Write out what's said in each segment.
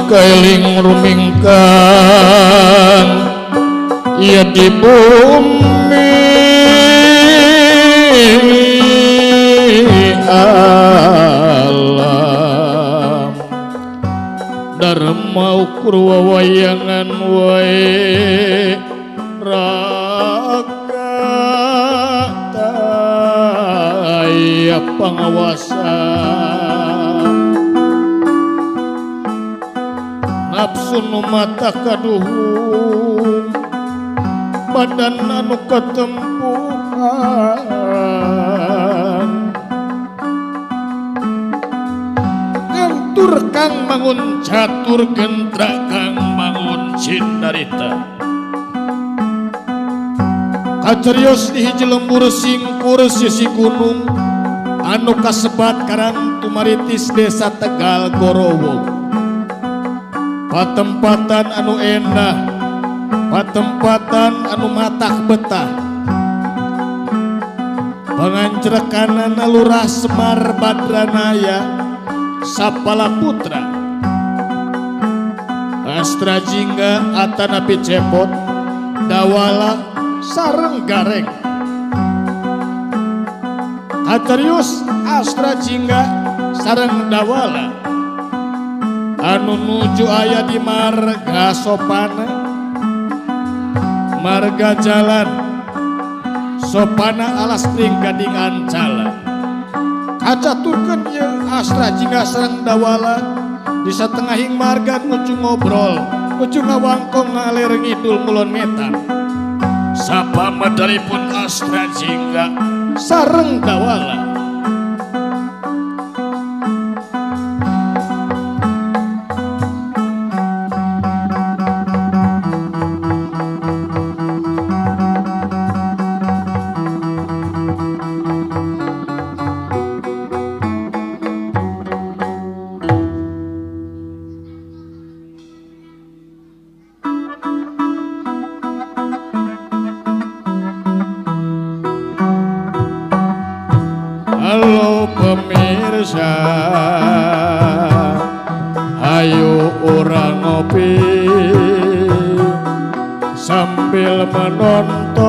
kailing rumingkan ia di bumi alam dharma ukur wawayangan wae raga taya pangawasa nafsu nu mata kaduhung badan anu ketempuhan ngantur kang mangun catur gentra kang mangun cindarita kacarios di hiji lembur singkur sisi gunung anu kasebat karang tumaritis desa Tegal Gorowo patempatan anu endah patempatan anu matah betah pangancrekanana Lurah Semar Badranaya Sapala Putra Astra Jingga Atanapi Cepot Dawala sareng gareng Atarius Astra Jingga sareng Dawala anu nuju aya di marga sopana marga jalan sopana alas pring gading ancala kacaturkeun ieu Astra Jingga sareng Dawala di satengahing marga nuju ngobrol nuju ngawangkong ngalir ngidul mulon ngetan sapamedaripun Astra Jingga sareng Dawala ayo orang ngopi sambil menonton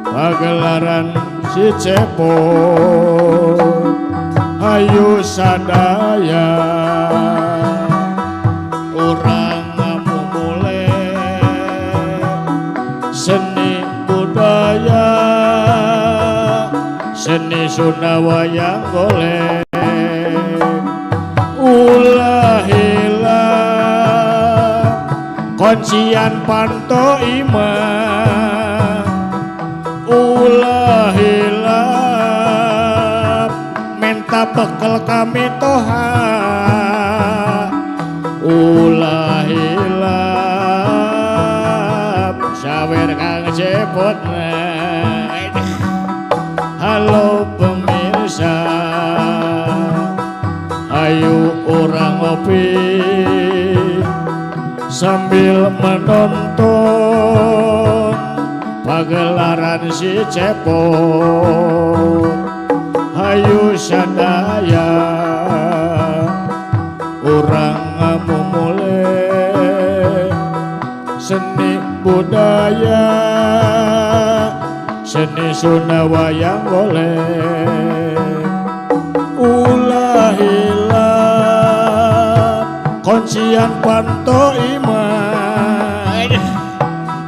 pagelaran si Cepot ayo sadaya orang ngamumule seni budaya seni Sunda wayang golek ulah hilang kuncian pantoima ulah hilang menta bekel kami toha ulah hilang sawer kang Cepot halo pemirsa ayo orang ngopi sambil menonton pagelaran si Cepot ayo sadaya orang ngamumule seni budaya seni Sunda wayang golek ulah hilang kuncian pantoima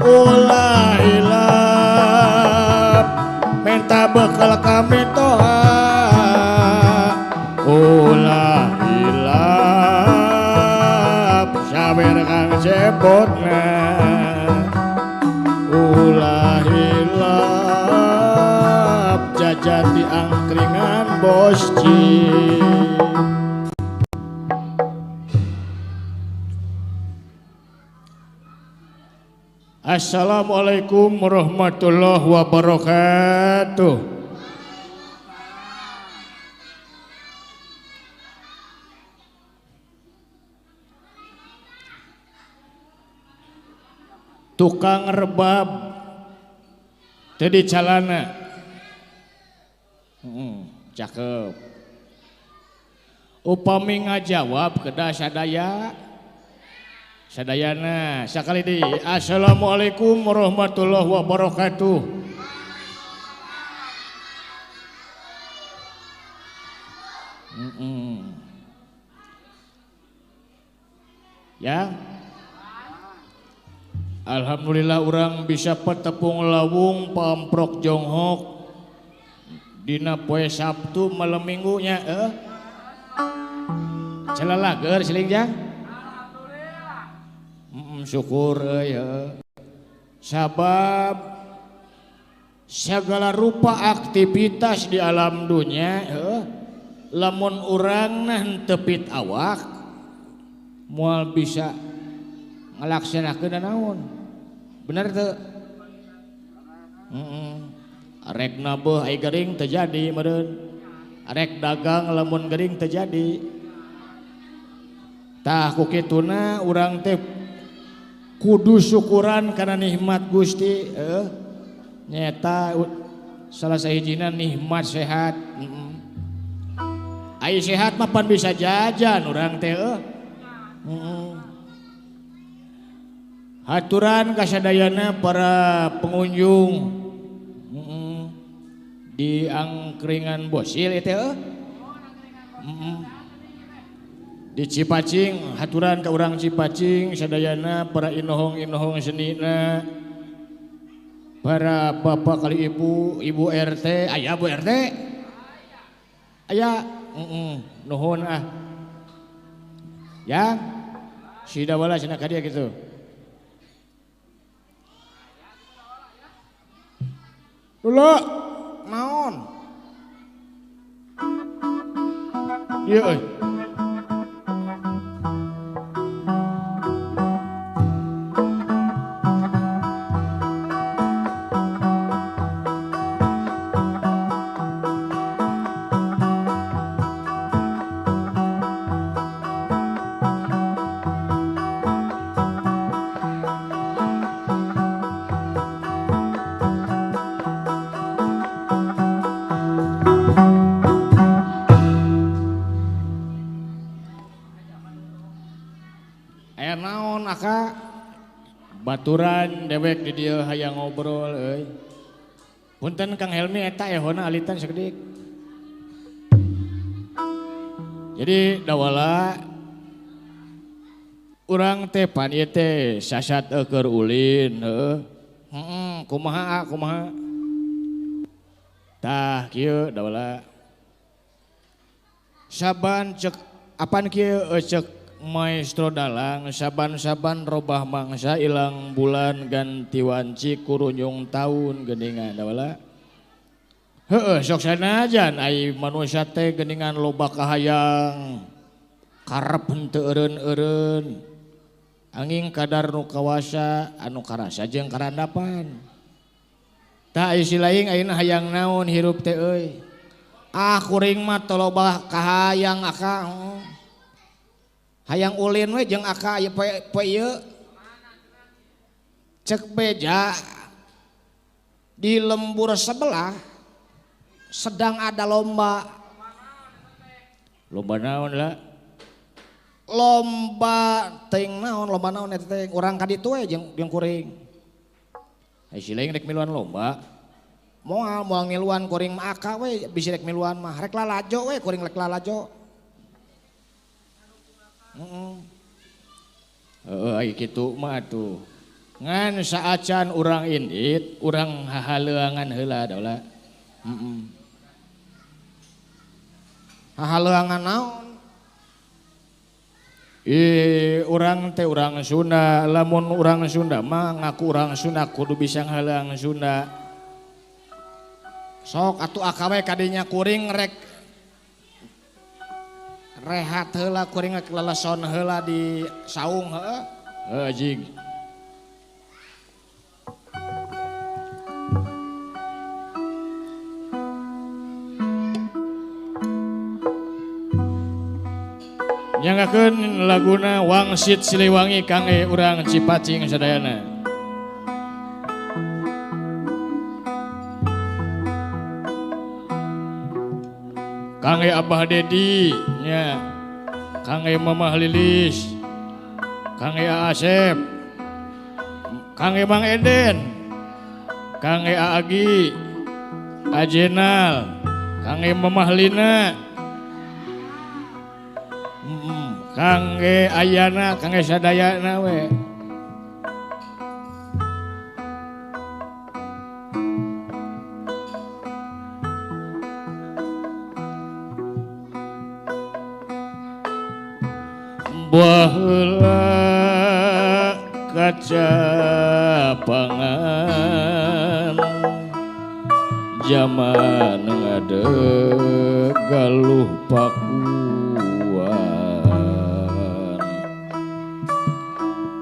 ulah hilang menta bekal kami toha ulah hilang sawer kang Cepot ulah hilap jajan di angkringan Bosci. Assalamualaikum warahmatullahi wabarakatuh. Tukang rebab jadi calana cakep upami ngajawab kedah sadaya sadayana sakali deui. Assalamualaikum warahmatullahi wabarakatuh. Ya, alhamdulillah orang bisa petepung lawung pamprok jonghok dina poe Sabtu malam minggunya celalager siling jang syukur ya sabab segala rupa aktivitas di alam dunia lamun urang nah tepit awak moal bisa ngalaksanakeun naon bener teu arek nabeuh aya gering terjadi meureun arek dagang lamun gering terjadi tah ku kituna urang teh kudu syukuran kana nikmat Gusti nyata salah sahijina nikmat sehat ai sehat mah pan bisa jajan urang teh haturan kasadayana para pengunjung di angkringan Bosil itu di Cipacing haturan ka urang Cipacing sadayana para inohong-inohong senina para bapak kali ibu RT aya Bu RT aya nuhun ya si dawala cenah ka dia gitu dulu naon ieu euy baturan dewek di dieu hayang ngobrol euy. Punten Kang Helmi eta ehona alitan sakedik. Jadi dawala urang teh pan ieu teh sasat keur ulin kumaha tah kieu dawala saban cek apan kieu cek Maestro Dalang saban-saban robah mangsa ilang bulan ganti wanci kurunjung tahun geuningan dawala heueuh sok sanajan ai manusia teh geuningan loba kahayang karep henteu eureun-eureun anging kadar nu kawasa anu karasa jeung karandapan tah isi laing ayeuna hayang naon hirup teh euy kuring mah teu loba kahayang akang hayang ulin we jeung aka aya poe ieu cek beja di lembur sebelah sedang ada lomba naon lah lomba teuing naon lomba naon eta teh urang ka ditu we jeung kuring ai sileung rek miluan lomba moal ngiluan kuring mah aka we bisi rek miluan mah rek lalajo we kuring rek lalajo ai kitu mah atuh ngan saacan urang indit urang hahaleuangan heula daula hahaleuangan naon urang teh urang Sunda lamun urang Sunda mah ngaku urang Sunda kudu bisa ngahaleang Sunda sok atuh akawe kadinya kuring rek rehat heula kuring leleson heula di saung heueuh jig nyangakeun laguna Wangsit Siliwangi kangge urang Cipacing sadayana kangge Abah Dedi nya Kang Mamah Lilis, Kang Asep, Kang Bang Eden, Kang Agi, Ajenal, Kang Mamah Lina, Kang Ayana, Kang Sadayana we. Baheula kaca pangan zaman ngadeg galuh pakuan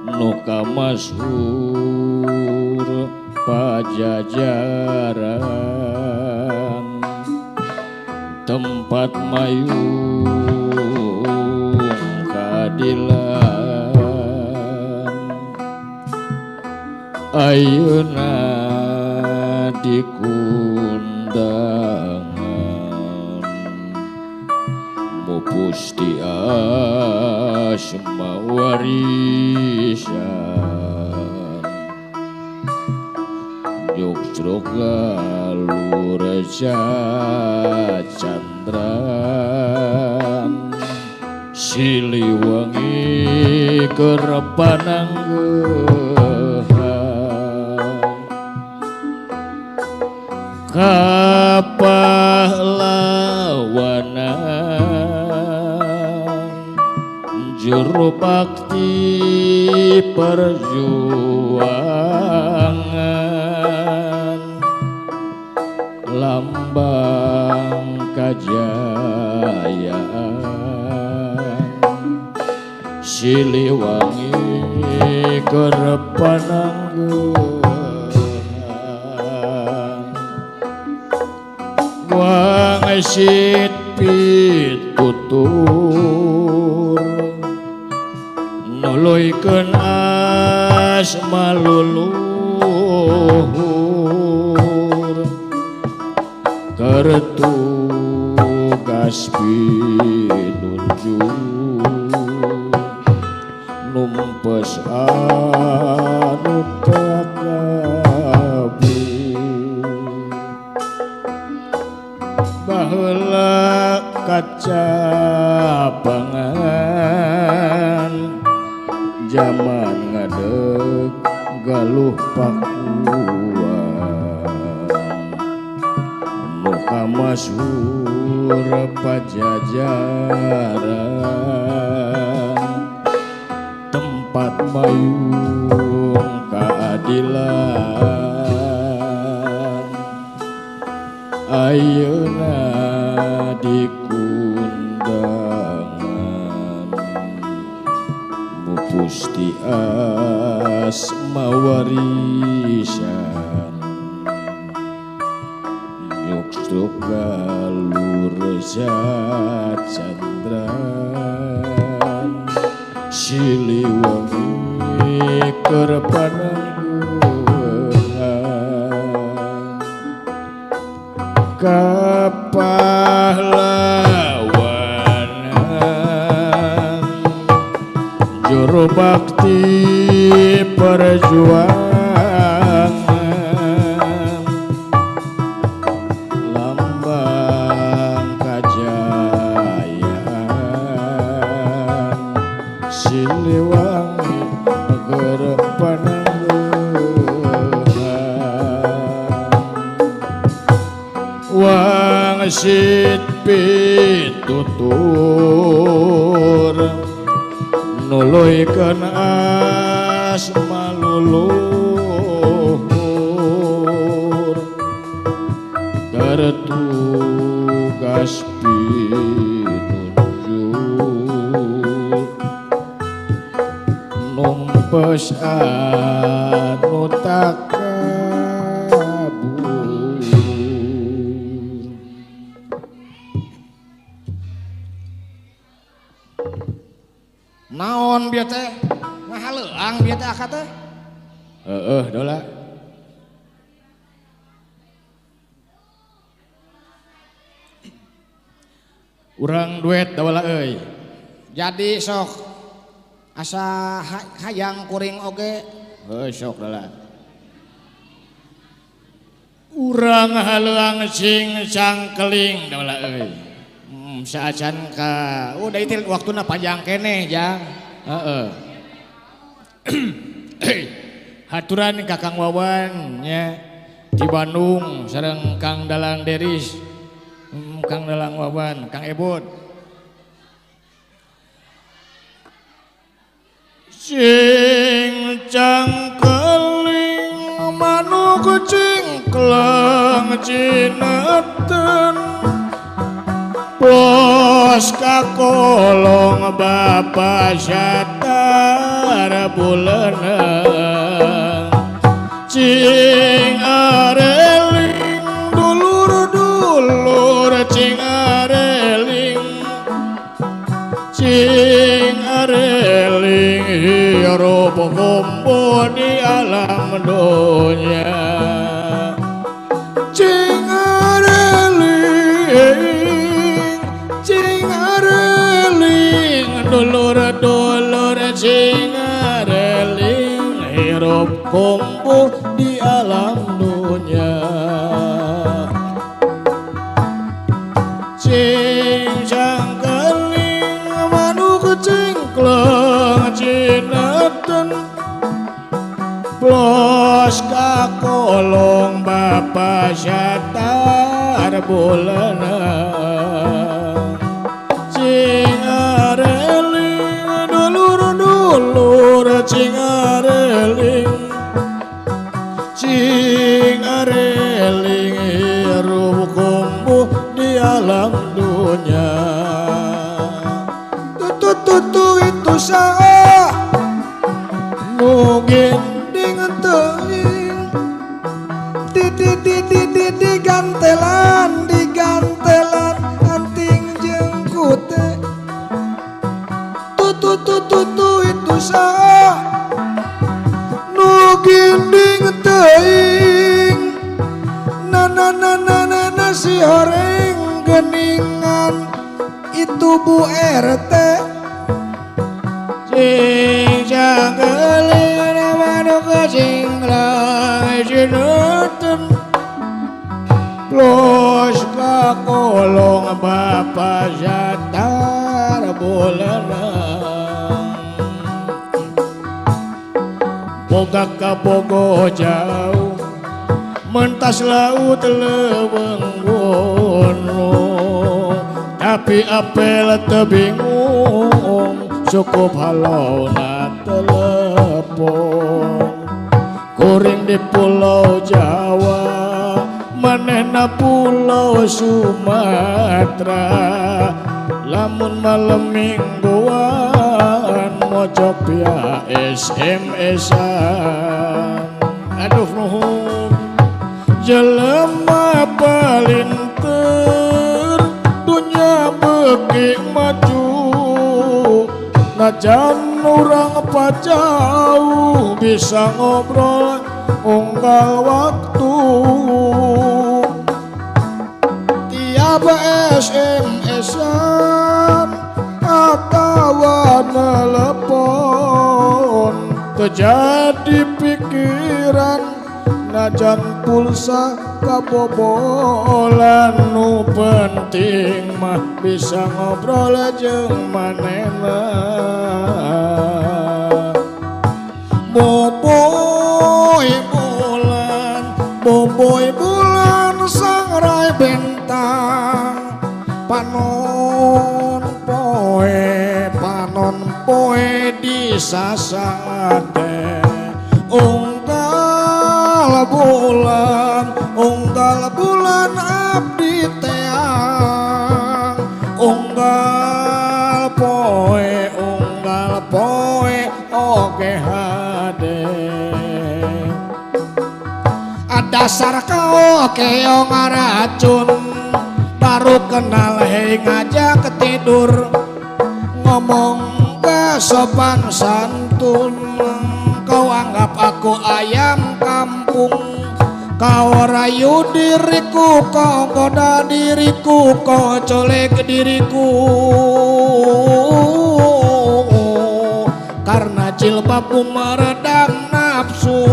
nu kamasyhur pajajaran tempat mayung keadilan ayeuna dikundangan mupus ti asma warisan jogrok galur candran Siliwangi kerepananggehan kapahlawanan juru bakti perjuangan lambang kajayaan Siliwangi kerepananggehan wangesit pitutur nuluykeun asma luluhur kertugas pinuju numpes anu takabu baheula kaca pangan zaman ngadeg galuh pakuan nu kamasyhur pajajaran tempat mayung keadilan ayeuna dikundangan mupus ti asma warisan jogrok galur candran Siliwangi kerepananggehan kapahlawanan juru bakti perjuangan lambang kajayaan Siliwangi kerepananggehan wangsit pitutur nuluykeun asma luluhur kertugas pinuju numpes anu takabur naon bieu teh ngahaleuang bieu teh akad teh dola urang duet dawala euy Jadi sok asa hayang kuring oge sok lah urang haleuang cing cangkeling da lah euy saacan ka udah itu waktuna panjang keneh jang heeh haturan Kakang Wawan nya di Bandung sareng Kang Dalang Deris Kang Dalang Wawan Kang Ebot cing cangkeling manuk cingklang cineuten plos kakolong bapa satar buleunang cing areling dulur-dulur cing areling hirup kumpu di alam dunia cing areling dulur-dulur cing areling hirup kumpu di alam dunia cing cangkeling manuk cingklang cineuten plos kakolong bapa satar buleunang cing areling dulur-dulur cing areling hirup kumpuh di alam dunia tutu itu saa nu gending teuing di gantelan anting jeung kute tutu itu saa nu gending teuing na si horeng geningan itu Bu RT cing cangkeling manuk cingklang cineuten plos kakolong bapa satar buleunang boga ka bogo jauh mentas laut leuweung gunung tapi apel teu bingung cukup halauna telepon kuring di Pulau Jawa manehna Pulau Sumatera lamun malam mingguan mojok via SMS-an aduh nuhun jelema palinter dunya beuki maju najan urang pajauh bisa ngobrol unggal waktu tiap SMS-an atawa telepon terjadi pikiran najan pulsa kabobolan nu penting mah bisa ngobrol jeung manehna boboy bulan sangrai bentang panon poe di sasate unggal bulan abdi teang unggal poe oge hade dasar kau keong racun baru kenal hei ngajak tidur ngomong gak sopan santun kau anggap aku ayam kampung kau rayu diriku kau goda diriku kau colek diriku jilbabmu meredam nafsu,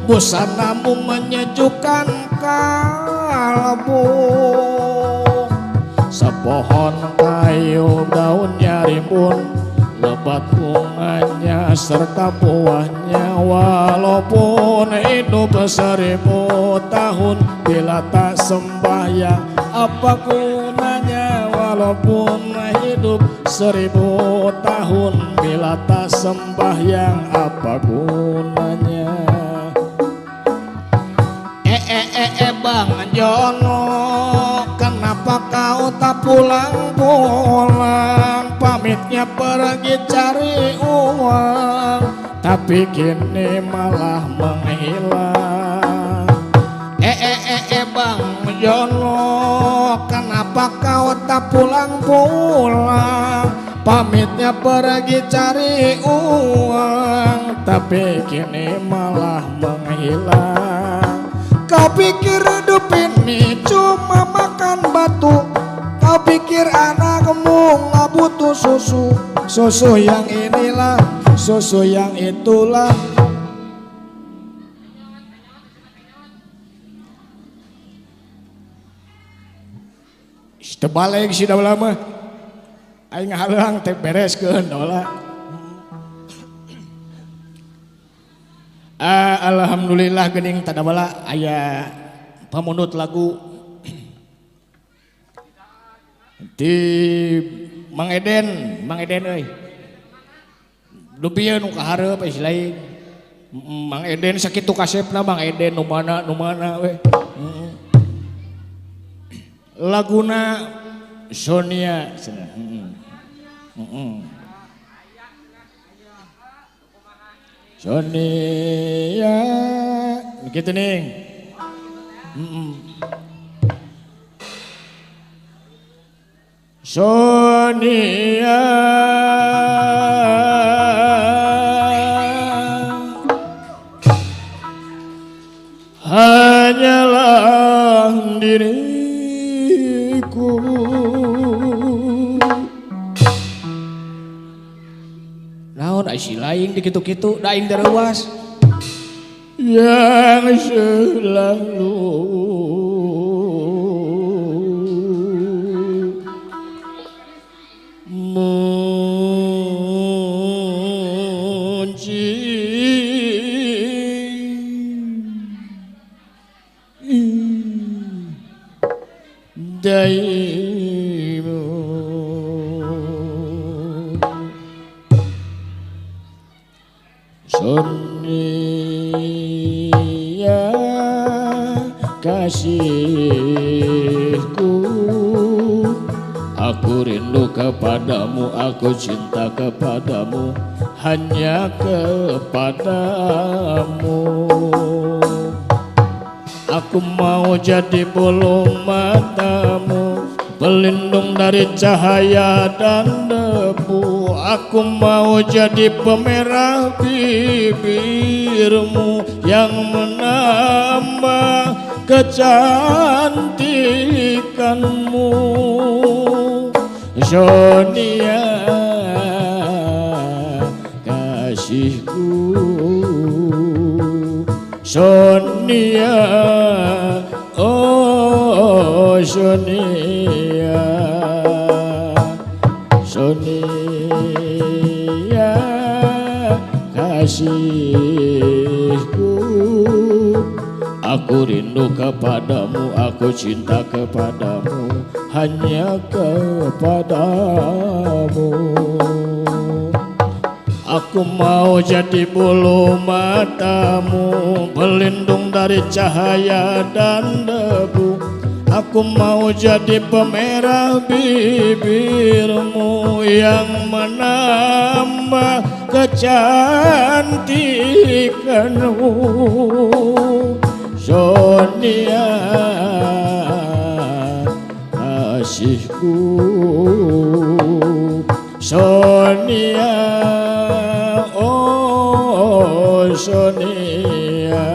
busanamu menyejukkan kalbu. Sepohon kayu daunnya rimbun, lebat bunganya serta buahnya. Walaupun hidup 1000 tahun, bila tak sembahyang apa gunanya? Walaupun hidup 1000 tahun, bila tak sembahyang apa gunanya? Bang Jono, kenapa kau tak pulang-pulang? Pamitnya pergi cari uang, tapi kini malah menghilang. Bang Jono, kenapa kau tak pulang-pulang? Pamitnya pergi cari uang, tapi kini malah menghilang. Kau pikir hidup ini cuma makan batu, kau pikir anakmu nggak butuh susu. Susu yang inilah, susu yang itulah. Tebalik sih dah lama, aing halang teh bereskeun dola. Alhamdulillah geuning tadabala aya pamundut lagu di Mang Eden euy. Dupieun nu kahareup ais lain. Mang Eden sakitu kasepna Mang Eden nu mana we. Laguna Sonia cenah. Sonia begitu nih. Sonia hanyalah diriku, naon isi lain dikitu-kitu daing darawas yang selalu daimu. Sonia kasihku, aku rindu kepadamu, aku cinta kepadamu, hanya kepadamu. Aku mau jadi bulu matamu, pelindung dari cahaya dan debu. Aku mau jadi pemerah bibirmu yang menambah kecantikanmu. Sonia kasihku, Sonia, oh Sonia, Sonia kasihku, aku rindu kepadamu, aku cinta kepadamu, hanya kepadamu. Aku mau jadi bulu matamu, pelindung dari cahaya dan debu. Aku mau jadi pemerah bibirmu yang menambah kecantikanmu. Sonia kasihku, Sonia, oh Sonia.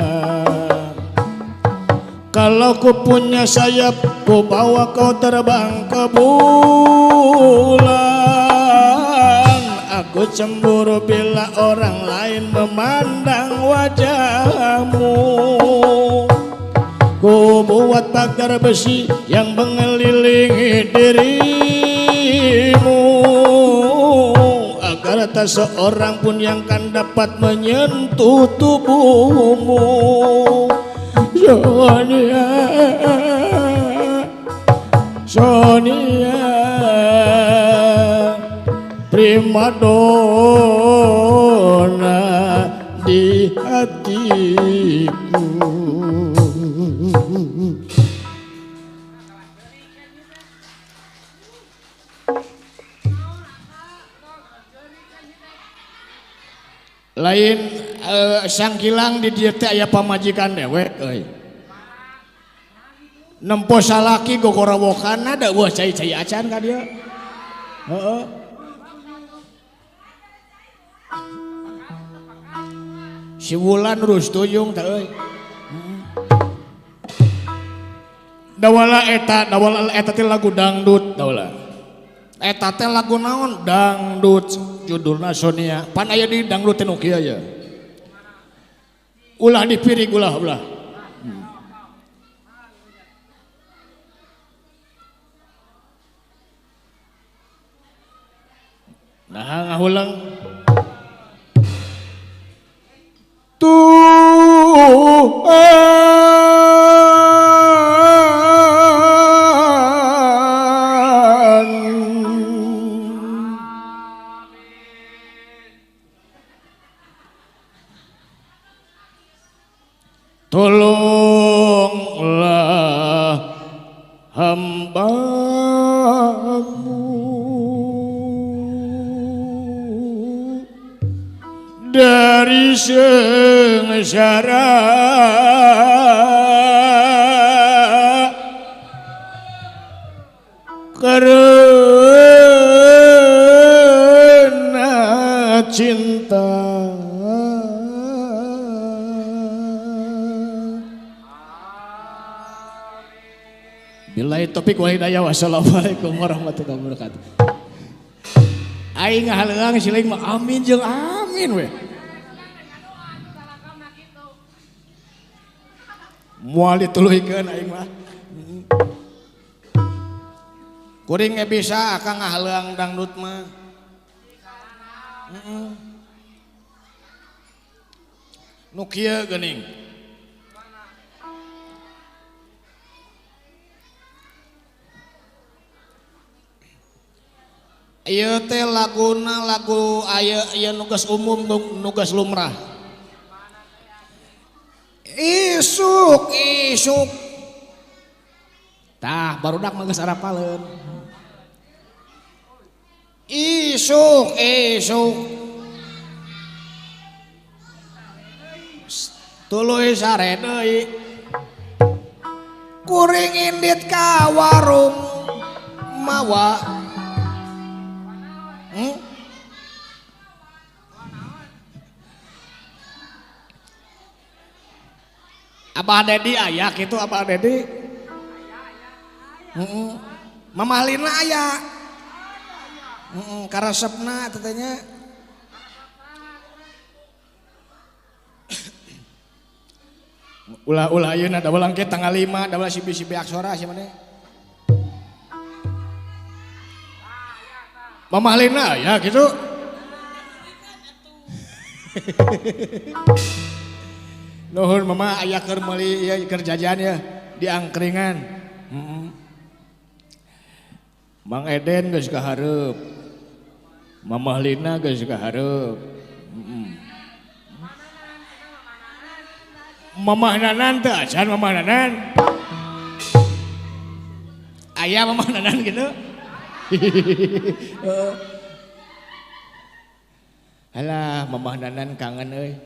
Kalau ku punya sayap, ku bawa kau terbang ke bulan. ku cemburu bila orang lain memandang wajahmu. Ku buat pagar besi yang mengelilingi dirimu, agar tak seorang pun yang kan dapat menyentuh tubuhmu. Sonia, Sonia, primadona di hatiku. Lain sangkilang di dieu teh aya pamajikan dewek euy. Nempo salaki gogorowokan ada wah cai-cai acan ka dieu. Heeh. Si Wulan rus tuyung teh euy. Dawala eta teh lagu dangdut dawala. Eta teh lagu naon? Dangdut, judulna Sonia. Pan aya di dangdut teh nu kieu ya. Ulah dipirig ulah. Nah ngahulang. Tolonglah hamba-Mu dari sengsara, karena cinta. Billahi taufiq wal hidayah. Wassalamualaikum warahmatullahi wabarakatuh. Aing ngahaleung siling mah amin jeung amin we. Moal dituluikeun aing mah. Kuring ge bisa akang ngahaleung dangdut mah. Nu kieu geuning. Ieu teh laguna lagu aya nugas umum nugas lumrah. Isuk tah barudak mah geus arapaleun. Isuk tuluy sare deui kuring indit ka warung mawa. Abah Dedi aya kitu Abah Dedi. Mamah Lina aya. Karesepna tetenya. Ulah ayeuna da ulang ke tanggal 5 da ulah sibi-sibi aksara sia maneh. Mamah Lina aya kitu. Nuhun mama aya keur meuli ieu keur jajan ya di angkringan. Mang Eden geus kahareup. Mamah Lina geus kahareup. Mamah Nanan teh acan Mamah Nanan. Aya Mamah Nanan gitu. Alah Mamah Nanan kangen euy.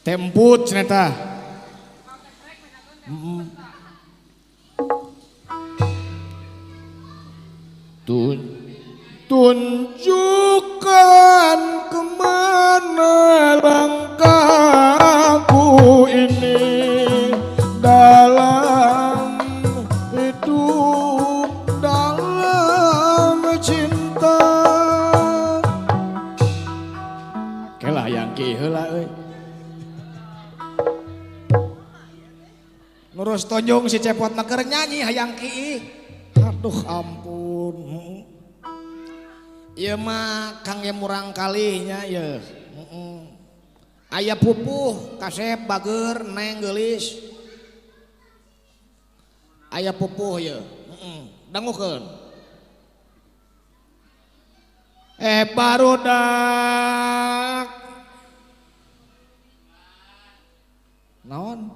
Temput ceneta. Tunjukkan kemana langkahku ini dalam hidup, dalam cinta. Kelah yang ki heula euy. Nurus tonjong si cepot mah keur nyanyi hayang ki. Aduh ampun. Ieu mah Kang ye murang kalinya ye. Aya pupuh kasep bager neng geulis. Aya pupuh ye. Dangukeun. Barudak naon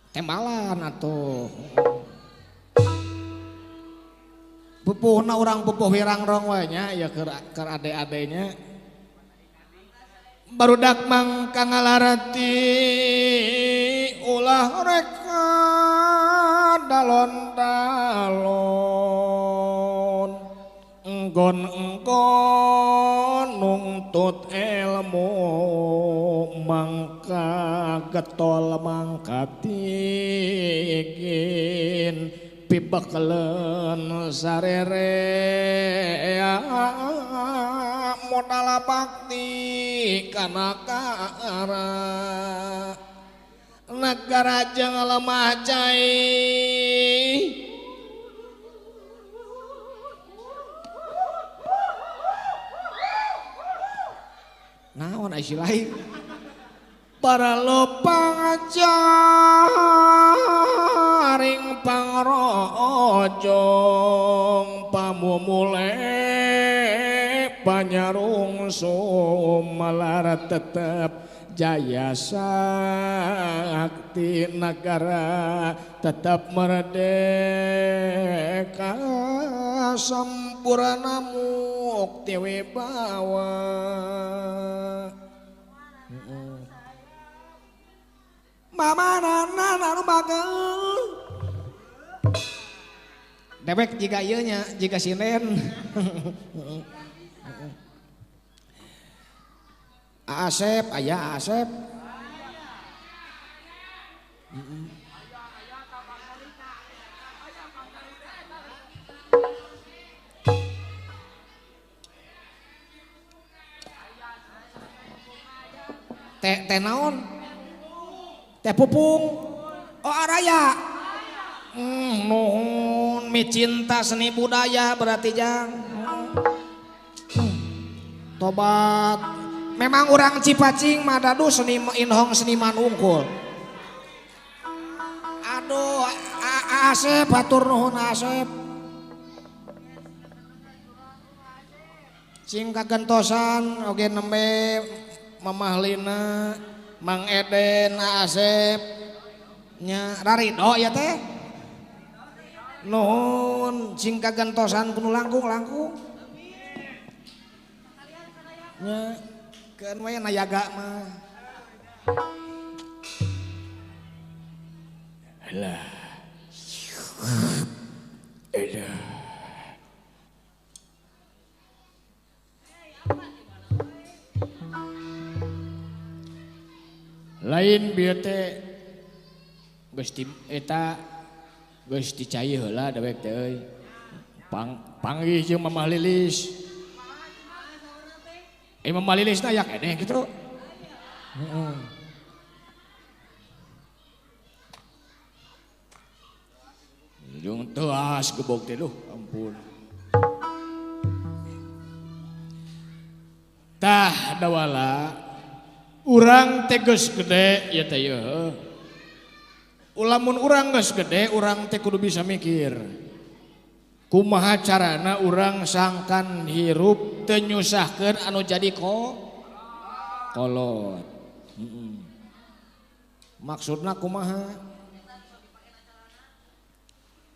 tembalan atuh pupuhna urang pupuh wirangrong we nya ya keur ade-adenya barudak mangka ngalarati ulah reka dalon-dalon enggon-enggon nungtut ilmu mangka getol mangka tigin pibekelen sarere modal bakti kana kaara negara jeung lemah cai naon aya lain para pangajaring pangrojong pamumule panyarungsum malar tetep jaya sakti negara tetap merdeka sempurna mukti wibawa mamana anu bagel dewek jika ieu nya jika sinen Asep, aya Asep. Teh naon? Teh pupung. Oh araya. Nuhun mi cinta seni budaya berarti jang. Tobat. Memang orang Cipacing madadu inhong seniman unggul. Aduh, Asep batur nuhun Asep. Cing kagentosan oge nembe Mamahlina, Mang Eden, Asep nya Rarido ya teh. Nuhun cing kagentosan kudu langkung-langkung. Nya kan we nayaga mah. Alah. Lain bieu teh geus eta geus dicai heula dewek teh euy. Panggih jeung Mamah Lilis. Mamah Lilis na aya keneh gitu. Jeung teas gebog teh duh ampun. Tah dawala urang teh geus gede ya teh yeuh. Ulamun urang geus gede urang teh kudu bisa mikir. Kumaha carana urang sangkan hirup teu nyusahkeun anu jadi kolot. Maksudna kumaha?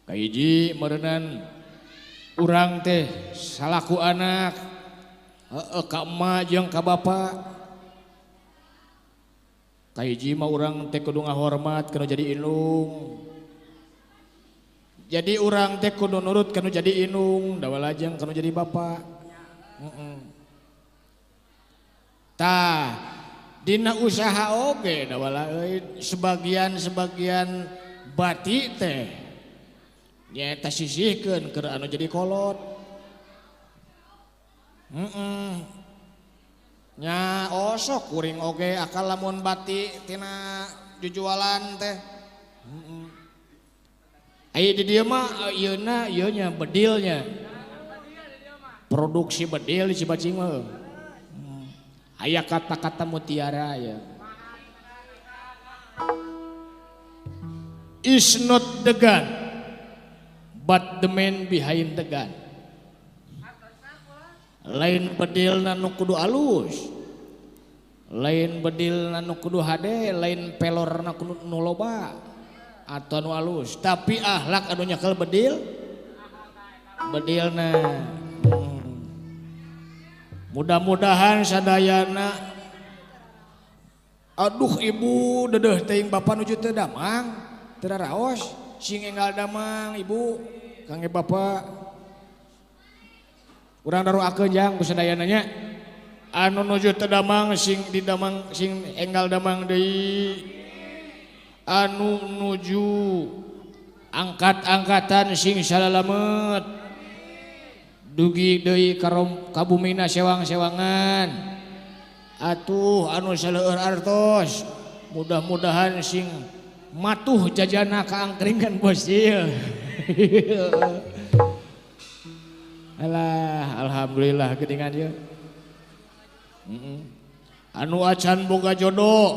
Kahiji meureunnan urang teh salaku anak ka emak jeung ka bapa. Kahiji mah urang teh kudu ngahormat kana jadi indung. Jadi urang teh kudu nurut kana jadi indung, da walajeng kana jadi bapa. Tah dina usaha oge da wala euy sebagian bati teh nyata sisihkeun keur anu jadi kolot. Nya osok kuring oge akal lamun bati tina jujualan teh. Aya di dieu mah ieuna ieu nya bedilnya. Produksi bedil di Cibacing mah. Aya kata-kata mutiara ya. Is not the gun, but the man behind the gun. Lain bedil nu kudu alus, lain bedil nu kudu hade, lain pelor nu loba atau nu alus, tapi akhlak anu nyekel bedilna. Mudah-mudahan sadayana, aduh ibu dedeh teuing bapa nuju teu damang, teu raos, sing enggal damang ibu, kangge bapa. Urang daruakeun jang ku sadayana nya. Anu nuju teu damang sing di damang sing enggal damang deui. Anu nuju angkat-angkatan sing salalamet. Dugi deui ka bumina sewang-sewangan. Atuh anu saleueur artos. Mudah-mudahan sing matuh jajana kaangkringan bos ieu. Alah, alhamdulillah geuningan ieu. Anu acan boga jodoh,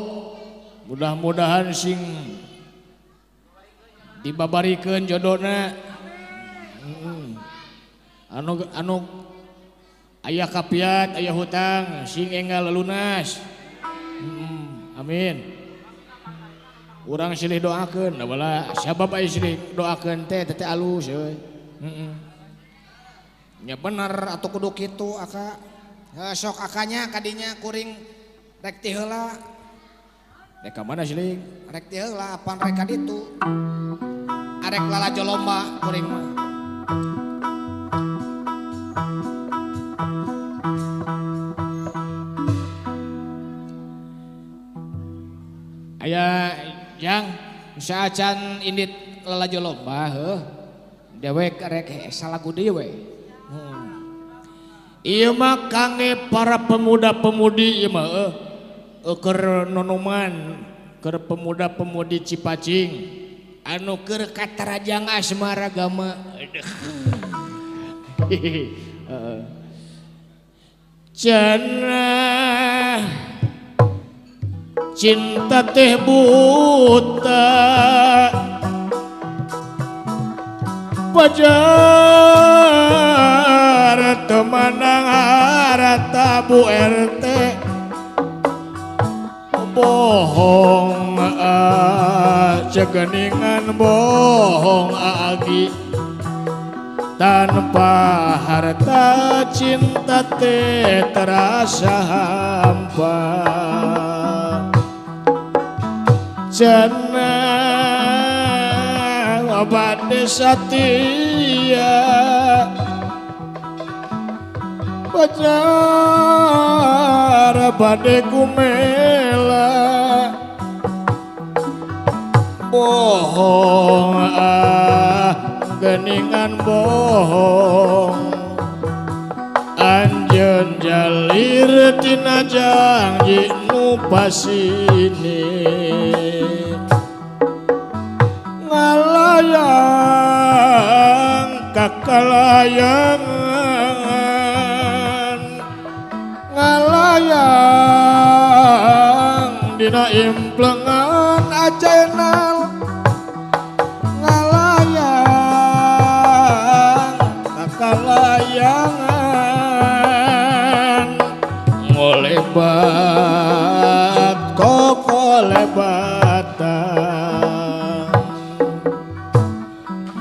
mudah-mudahan sing dibabarikeun jodohna. Anu aya kapiat, aya hutang, sing enggal lunas. Amin. Urang silih doakeun, da bala sabab aya silih doakeun teh alus euy. Ya bener atau kudu kitu aka. Sok akanya kadinya kuring rek ti heula. Rek ka mana silih? Rek ti heula apan rek ka ditu. Arek lalajo lomba kuring mah. Aya jang saacan indit lalajo lomba heuh. Dewek rek salagu deui we. Ieu mah kangge para pemuda-pemudi ieu mah keur nonoman keur pemuda-pemudi Cipacing anu keur katarajang asmara gama. Cenah cinta teh buta pajar temanang harata Bu RT bohong cegeningan bohong agi tanpa harta cinta teh terasa hampa cenah abade satia pacar bade kumela bohong geningan bohong anjeun jalir tina janji nu pasini ngalayang kakalayangan ngalayang dina implengan ajenal ngalayang kakalayangan ngolebat koko lebatan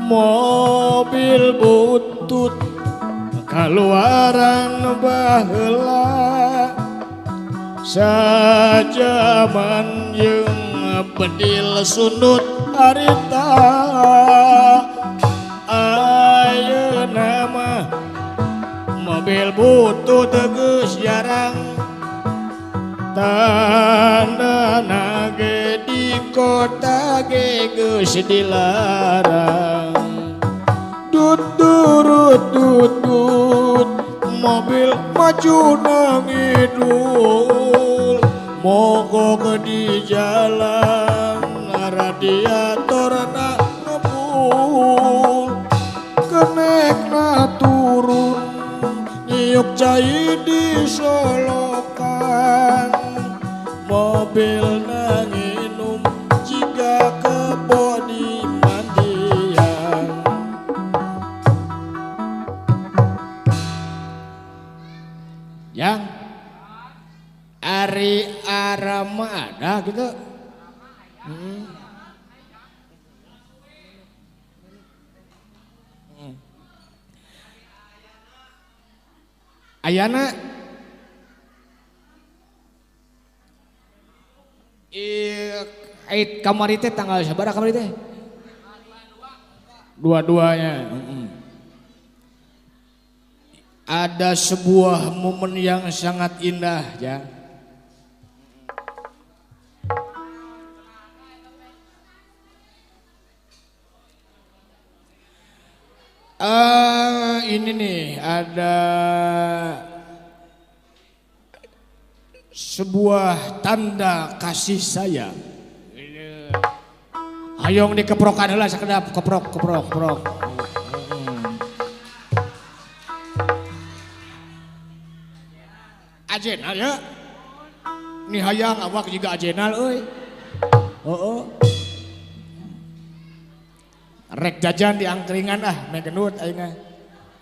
mobil butut kaluaran baheula sajaman jeung bedil sundut harita ayeuna mah mobil butut geus jarang tandana ge di kota ge geus dilarang tutut mobil maju nangidul mogok di jalan radiator na ngebul kenek na turun niuk cai di solokan mobil nanginum jika kebo di mandian yang Ari Arama ada gitu Ayana ait kamari teh tanggal sabaraha kamari teh? Dua-duanya. Ada sebuah momen yang sangat indah, ya. Ini nih ada sebuah tanda kasih sayang. Hayong dikeprokan heula sakedap keprok. Ajenal ya. Ni hayang awak juga ajenal euy. Heeh. Rek jajan di angkringan meh gendut aing mah.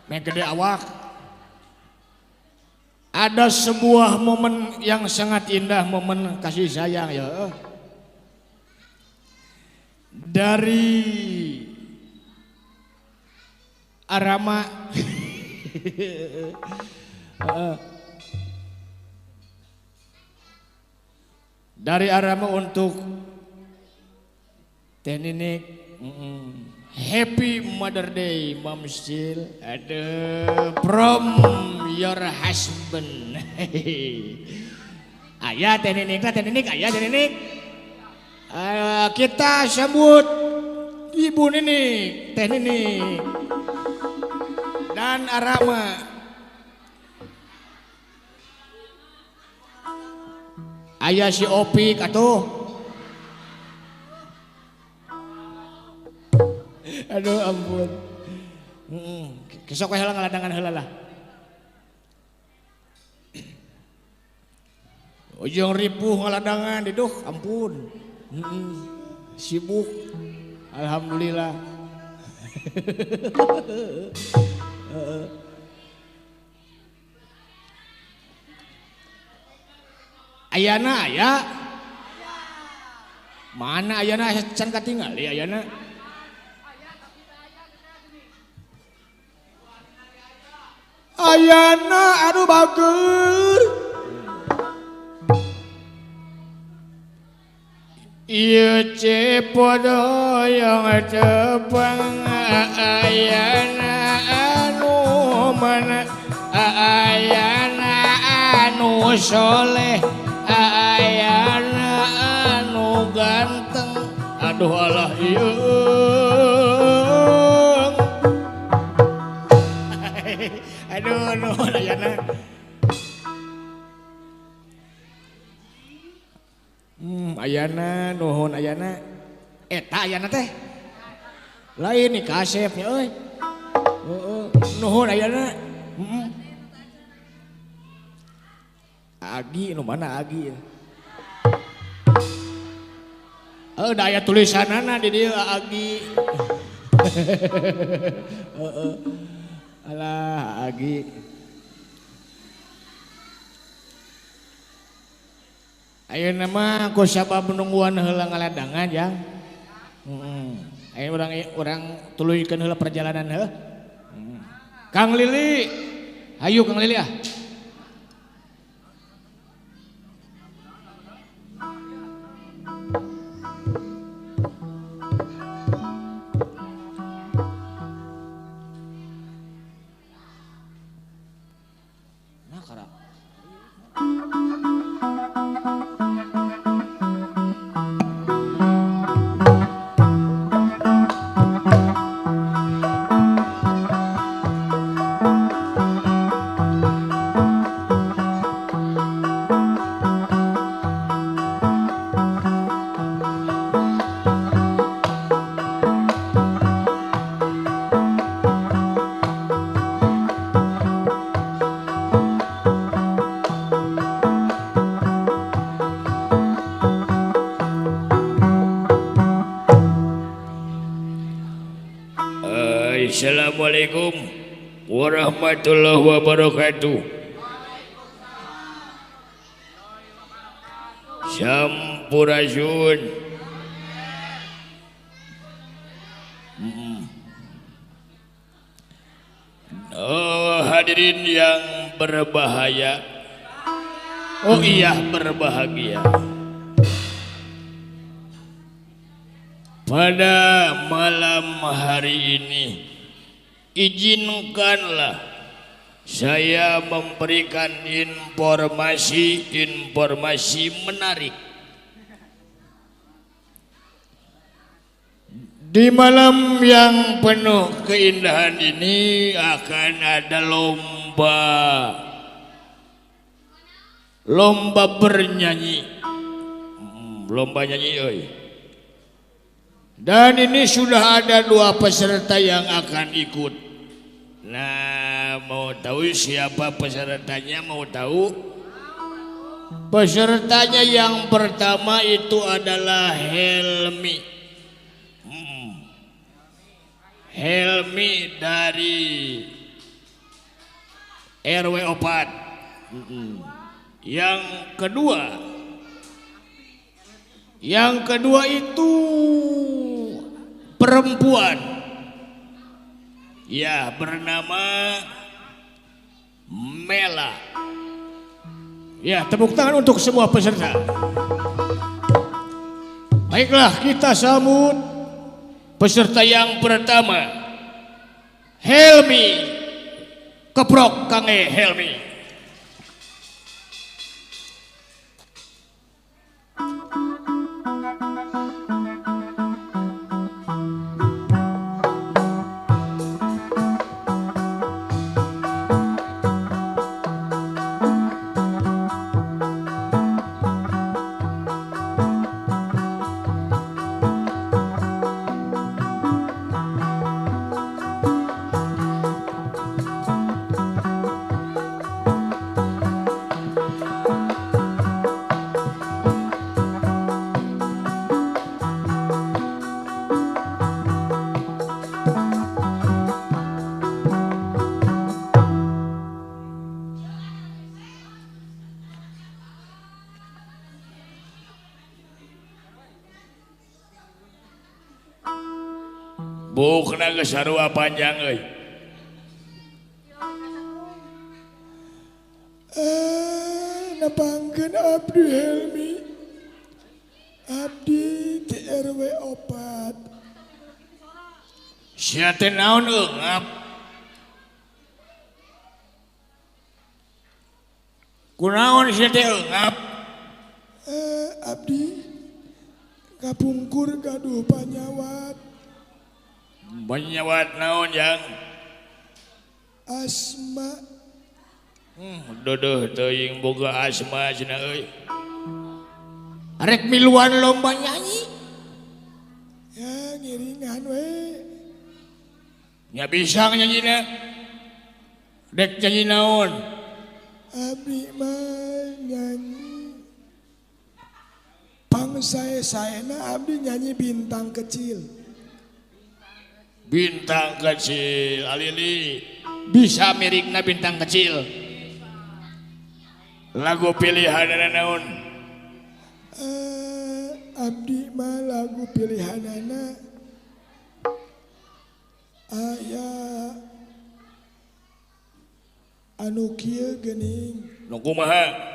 Meh gede awak. Ada sebuah momen yang sangat indah, momen kasih sayang ya. Dari Arama dari Arama untuk Teh Ninik. Happy Mother Day, Mom Sil. Aduh, from your husband. Ayah Teh Ninik, ayah Teh Ninik. Kita sambut Ibu Ninik, Teh Ninik, dan Arama. Ayah si Opik atuh. Aduh ampun. Kesok heula ngaladangan heula lah. Ujung ripuh ngaladangan diduh ampun. Sibuk. Alhamdulillah. Ayana aya. Mana ayana can katingali ayana? Ayana aduh bager. Ieu cepodo yang tepang ayana anu mana ayana anu soleh ayana anu ganteng aduh Allah ieu aduh nuhun ayana ayana nuhun ayana eta ayana teh lain nih kasepnya euy nuhun ayana Agi nu mana Agi da aya tulisanana di dieu Agi alah Agi ayeuna mah ku sabab nungguan heula ngaladangan ya. Ayeuna urang tuluykeun heula perjalanan heuh. Kang Lili. Hayu Kang Lili ah. Nah, kara. Assalamualaikum warahmatullahi wabarakatuh. Sampurasun. Oh, hadirin yang berbahaya. Oh iya, berbahagia. Pada malam hari ini, izinkanlah saya memberikan informasi menarik. Di malam yang penuh keindahan ini akan ada lomba bernyanyi, lomba nyanyi, oi. Dan ini sudah ada 2 peserta yang akan ikut. Nah, mau tahu siapa pesertanya? Mau tahu? Pesertanya yang pertama itu adalah Helmi. Helmi dari RW 4. Yang kedua itu perempuan. Ya, bernama Mela. Ya, tepuk tangan untuk semua peserta. Baiklah, kita sambut peserta yang pertama, Helmi. Keprok Kange Helmi. Bukna geus sarua panjang euy. Napangkeun abdi Helmi. Abdi di RW 4. Sia teh naon eungap? Kunaon sia teh eungap? Abdi kapungkur gaduh panyawat. Panyawat naon yang? Asma. Dodoh teuing boga asma cenah euy. Arek miluan lomba nyanyi. Ya ngiringan we. Nya bisa nyanyina. Dek nyanyi naon? Abdi mah nyanyi. Pangsae-saena abdi nyanyi bintang kecil. Bintang kecil, alili bisa mirikna bintang kecil. Lagu pilihan naon? Abdi mah lagu pilihanana aya anu kieu geuning. Nu kumaha?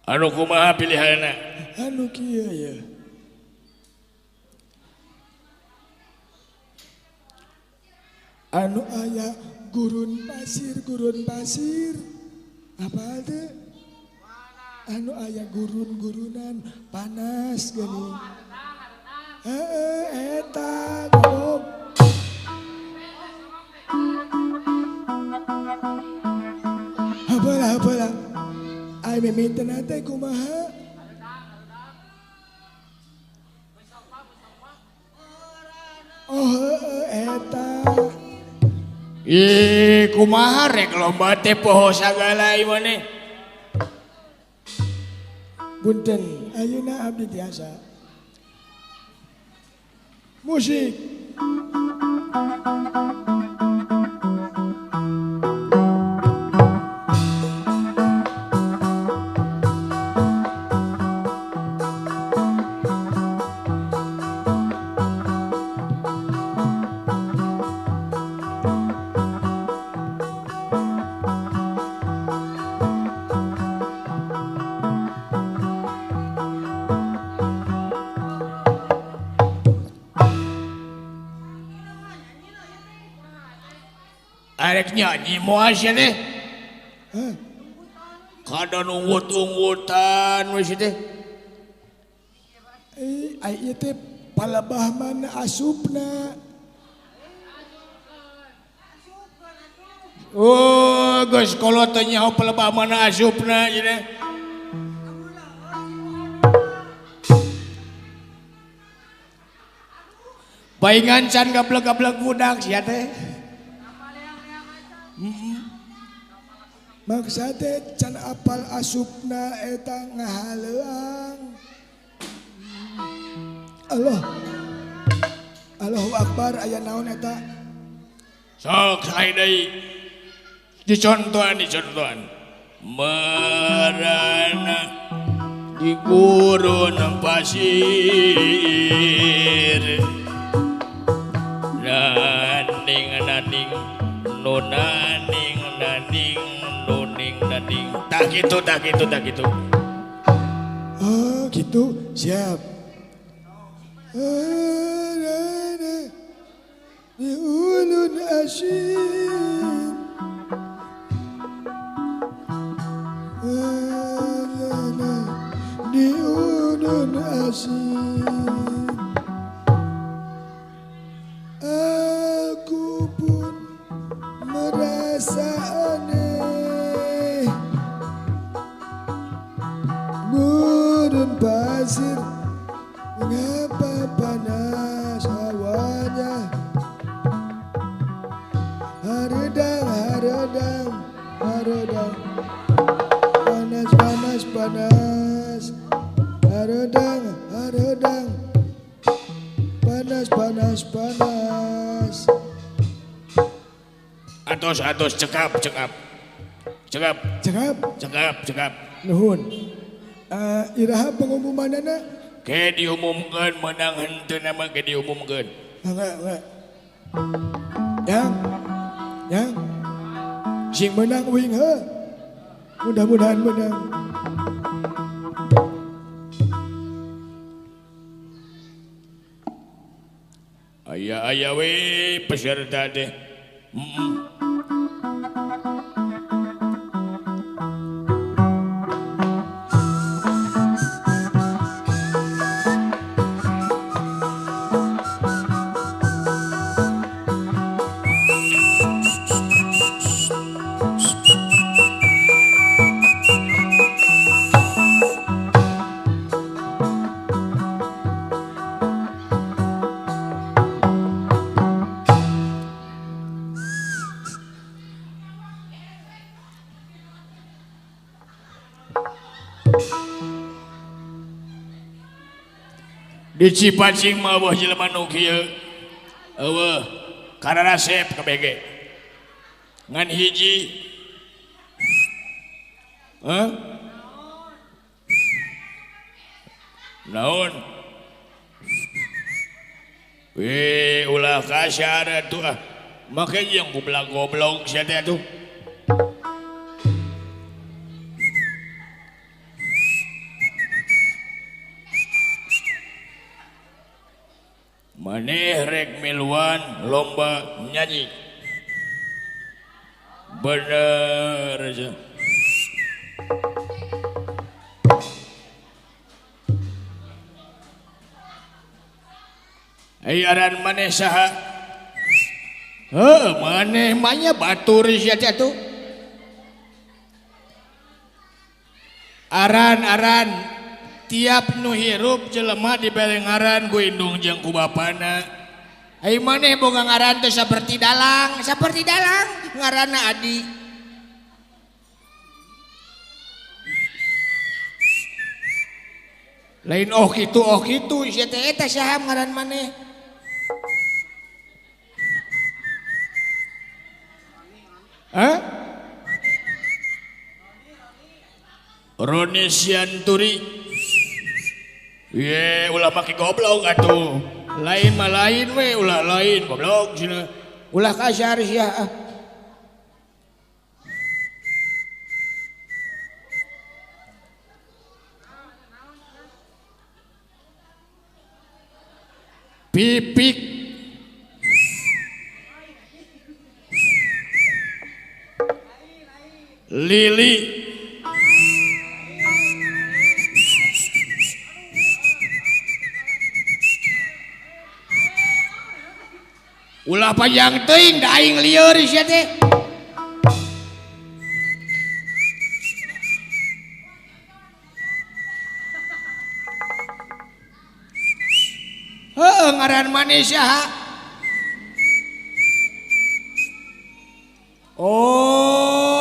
Anu kumaha pilihanna? Anu kieu ya. Anu aya gurun pasir. Apa teh? Anu aya gurun-gurunan panas geuning. Eta goblok. Habeula. Ai mimiten teh kumaha? Oh, eta. Kumaha rek lomba teh poho sagala ieu maneh. Punten, ayeuna abdi tiasa. Musik. Arek nyanyi moal sia teh. Kada nunggut-unggutan we teh. Ieu teh palebah mana asupna. Oh, geus kolot teh nyaho palebah mana asupna ieu teh. Paingan can gablek-gablek budak sia teh. Maksudnya can apal asupna eta ngahaleuang. Allahu Akbar aya naon eta? Sok sae deui. Dicontohan. Merana di gurun pasir. Naning nuning tak gitu. Oh gitu, siap. Di ulun asin, di ulun asin. Aku pun merasa aneh. Gurun pasir, mengapa panas hawanya? Haredang, panas. Haredang, panas. Atos cekap. Nuhun. Iraha pengumumanana? Ke diumumkeun menang henteu nama ke diumumkeun. Enggak. Yang sing menang uing he. Mudah-mudahan menang. Aya we peserta teh. Di Cipacing mah wah jelema nu kieu. Eueuh, kana resep kabege. Ngan hiji. Naon? Ulah kasar atuh ah. Make yang goblok sia teh atuh. Maneh rek miluan lomba nyanyi. Bener aja. Aran maneh saha? Maneh manya batur sia teh atuh. Aran tiap nu hirup jelema dibere ngaran ku indung jeung ku bapana. Ai maneh boga ngaran teh saperti dalang ngaranna Adi. Lain oh kitu sia teh eta saha ngaran maneh? Hah? Roni Sianturi. Ye ulah make goblok atuh. Lain mah lain we ulah lain goblok cenah. Ulah kasar sia. Pipik Lili ulah panjang teuing da aing lieur sia teh. Heuh ngaran maneh saha? Oh,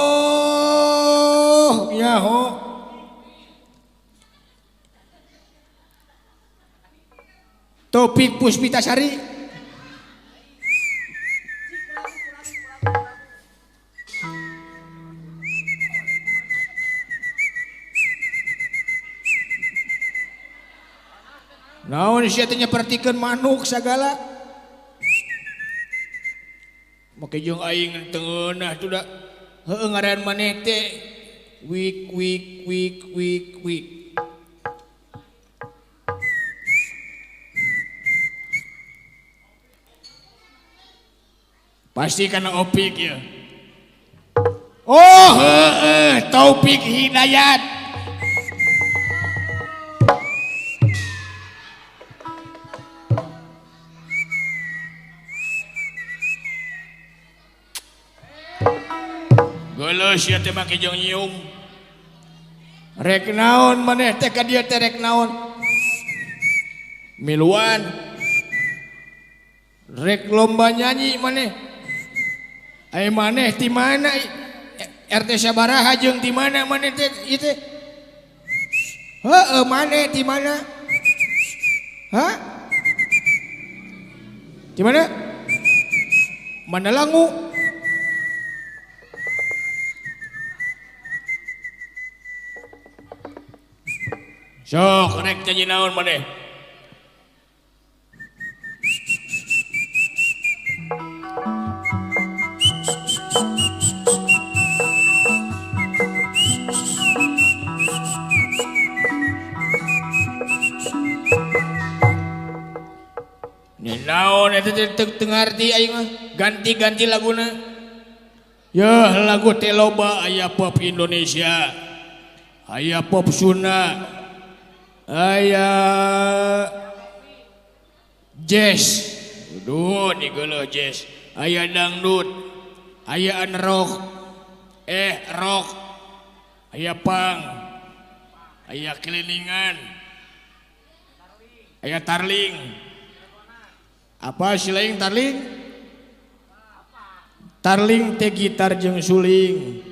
nyaho. Topik Puspitasari. Naon sia teh nyapertikeun manuk sagala. Make jeung aing teunah tuh da. Heueuh ngaran maneh teh wik. Pasti kana Opik ya. Oh heueuh Taufik Hidayat. Geuleuh sia teh make jeung nyium. Rek naon maneh teh ka dieu teh rek naon? Miluan. Rek lomba nyanyi maneh. Ai maneh ti mana? RT sabaraha jeung ti mana maneh teh ieu teh? Heueuh maneh ti mana? Hah? Di mana? Mana Langu? Sok rek nyanyi naon maneh? Nih naon eta teu ngarti aing mah ganti laguna. Yeuh lagu teh loba aya pop Indonesia. Aya pop Sunda. Aya jazz, duh di geuleuh jazz. Aya dangdut, aya rock, rock, aya punk, aya kelilingan, aya tarling. Apa sih lain tarling? Tarling teh gitar jeung suling.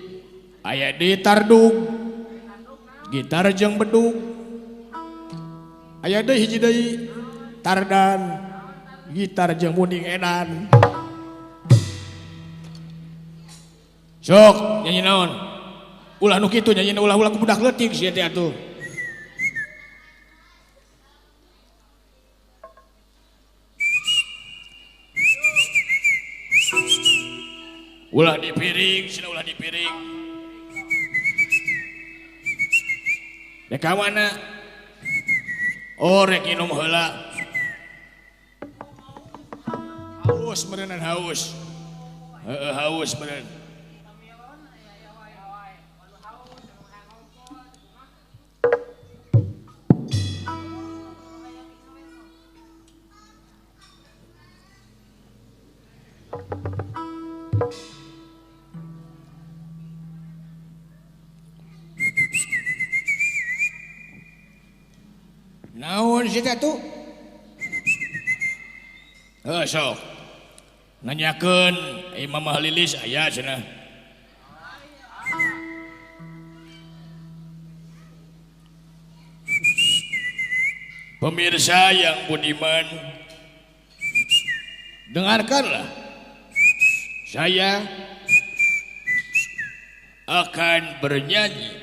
Aya di tardug, gitar jeung bedug. Aya deui hiji deui tardan gitar jeung munding edan. Sok nyanyi naon? Ulah nu kitu nyanyi ulah ku budak leutik sia teh atuh. Ulah di piring, cenah ulah di piring. Dek ka mana? Oh rek minum heula. Haus meureunnan haus. Heeh haus meureun. Naon sih tuh? Sok nanyakeun Imam Lilis aya cenah. Pemirsa yang budiman, dengarkanlah. Saya akan bernyanyi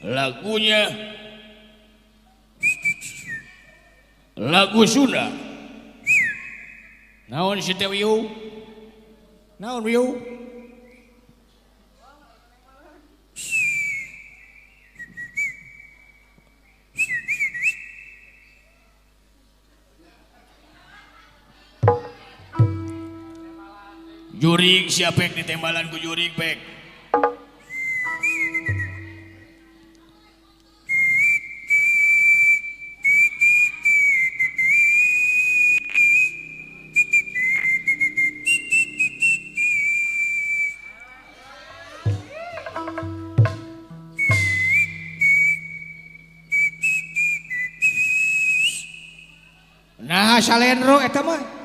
lagunya lagu Sunda. Naon si teh wiu? Naon wiu? Jurig siapa yang ditembalan ku jurig pek. Nah salendro eta mah.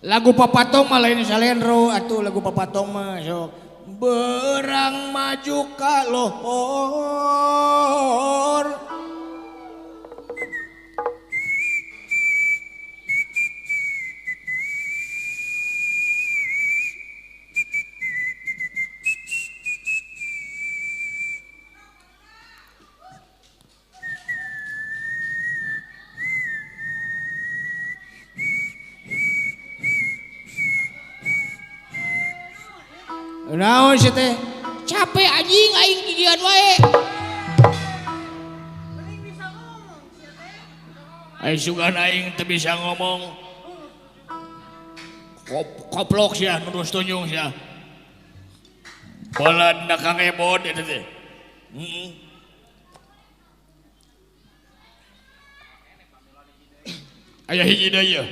Lagu papatong mah lain salendro atuh lagu papatong mah sok berang maju ka lohor. Naon sih teh? Capek anjing aing gigian wae. Aing sugan aing teu bisa ngomong. Koplok sia nurus tunjung sia. Bolan da Kang Ebon eta teh. Aya hiji deui ya.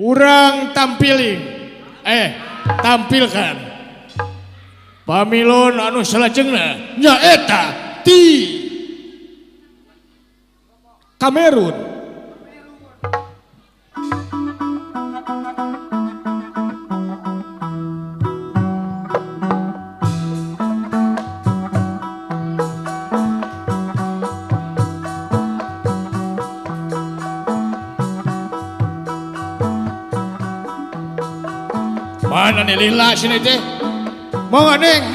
Urang tampilkan. Pamilon anu salajengna nyaeta ti Kamerun. Mana nih lila sini teh? Manganeng.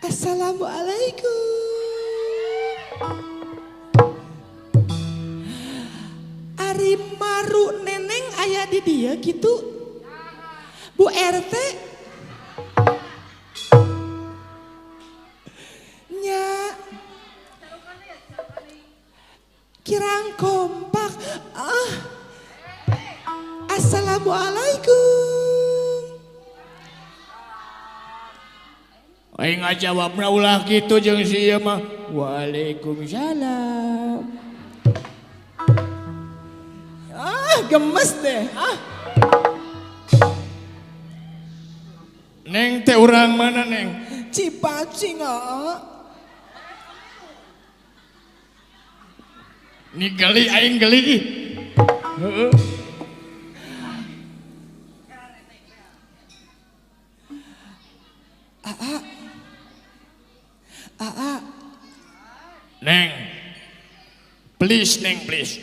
Assalamualaikum. Ari maru neneng aya di dia gitu. Bu RT. Nya. Kirang kompak. Assalamualaikum. Aing ngajawabna ulah kitu jeung si ieu mah. Waalaikumsalam. Gemes deh. Neng teh urang mana Neng? Cipacing Ni geli aing geli. Heeh. Neng, please Neng, please.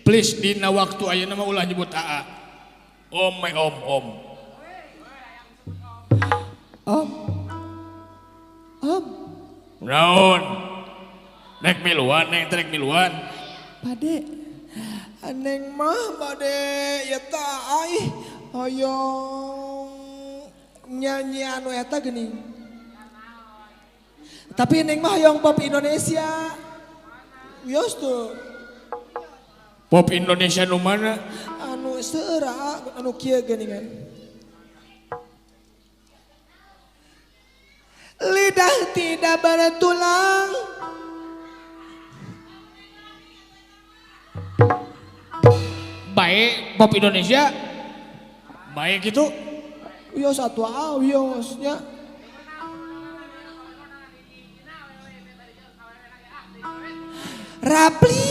Please dina waktu ayeuna mah ulah nyebut AA. Om. Om. Naon? Nek miluan, Neng trek miluan. Pade. Neng mah pade ya ta ai hoyong nyanyi anu eta geuning. Tapi neng mah hoyong pop Indonesia. Wios tuh. Pop Indonesia nu mana? Anu seura anu kieu geuningan. Lidah tidak bertulang. baik pop Indonesia baik itu Wios atuh wiosnya. Rapli.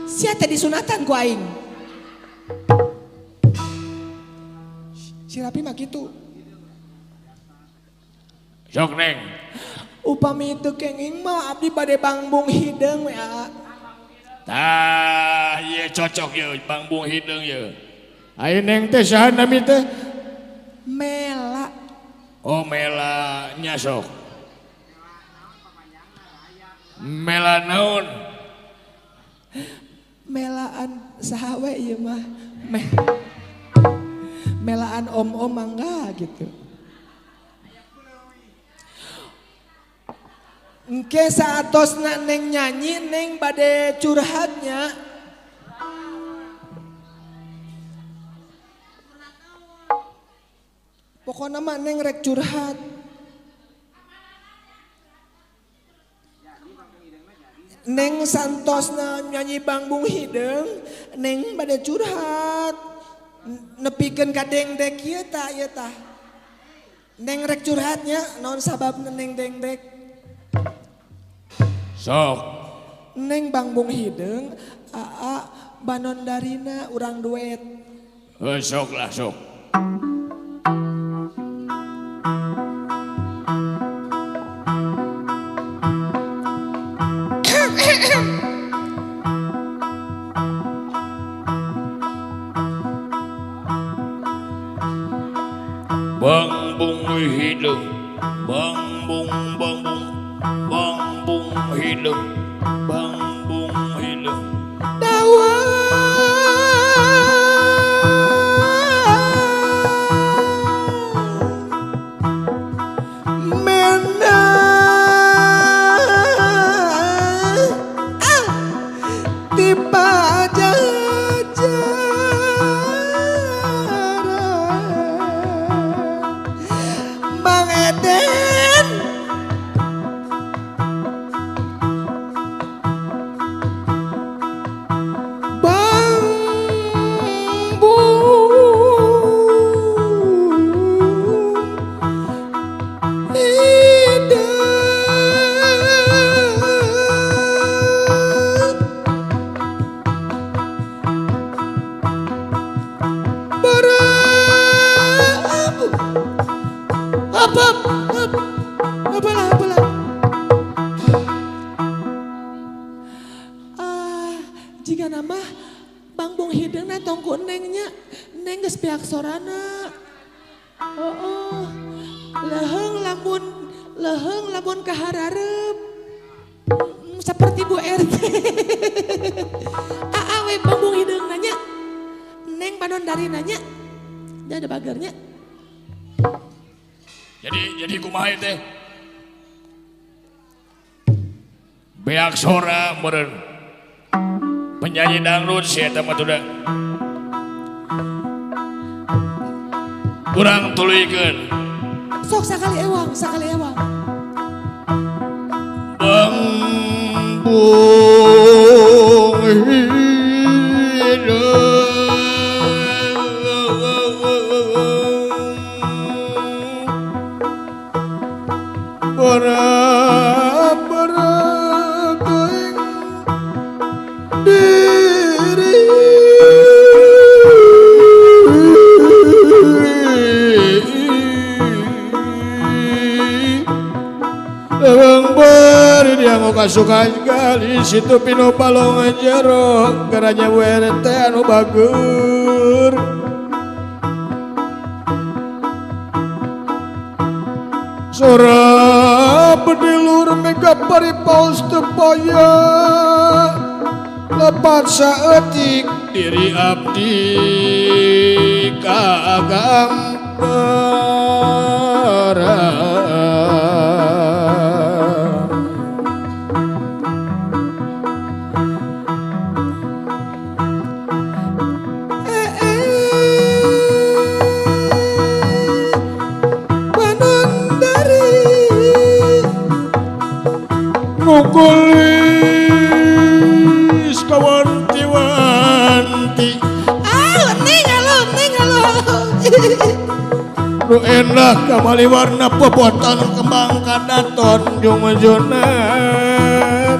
Sia teh disunatan ku aing. Si Rapli mah kitu. sok neng Upami itu kenging mah abdi bade bangbung hideung we. tah ieu cocok ye bangbung hideung ye Ayo neng teh saha nami teh? Mela. oh mela nya sok mela naon Melaan saha we ieu mah. Melaan om-om mangga gitu. Engke saatosna neng nyanyi neng bade curhatnya. Pokoknya mah neng rek curhat. Neng santosna nyanyi bangbung hideung, neng bade curhat. Nepikeun ka dengdek ieu tah. Neng rek curhatnya naon sababna neng dengdek? sok Neng bangbung hideung, aa banon darina urang duet. sok lah sok bangbung hideung bangbung hideung bangbung hideung Dawa mena tiba Bang Eden Apalah. Jika nama bangbung hideung na tongku nengnya, neng geus pihak sorana. Leheung lamun kaharareup. Seperti Bu RT. We bangbung hideung nanya. Neng banon dari nanya. Dia ada bagernya. Jadi kumaha teh beak sora meureun penyanyi dangdut si eta mah tuda urang tuluykeun Sok sakali ewang. bangbung hideung berat diri Ewang beri dia mau kasukan kali situ pino balong jero geranya WRT anu bagur Sora pedilur mega paripaus tepaya lepat saeutik diri abdi kagampara Nukulis kawan tiwa nu endah kamali warna popotan kembang kadaton jeung majonan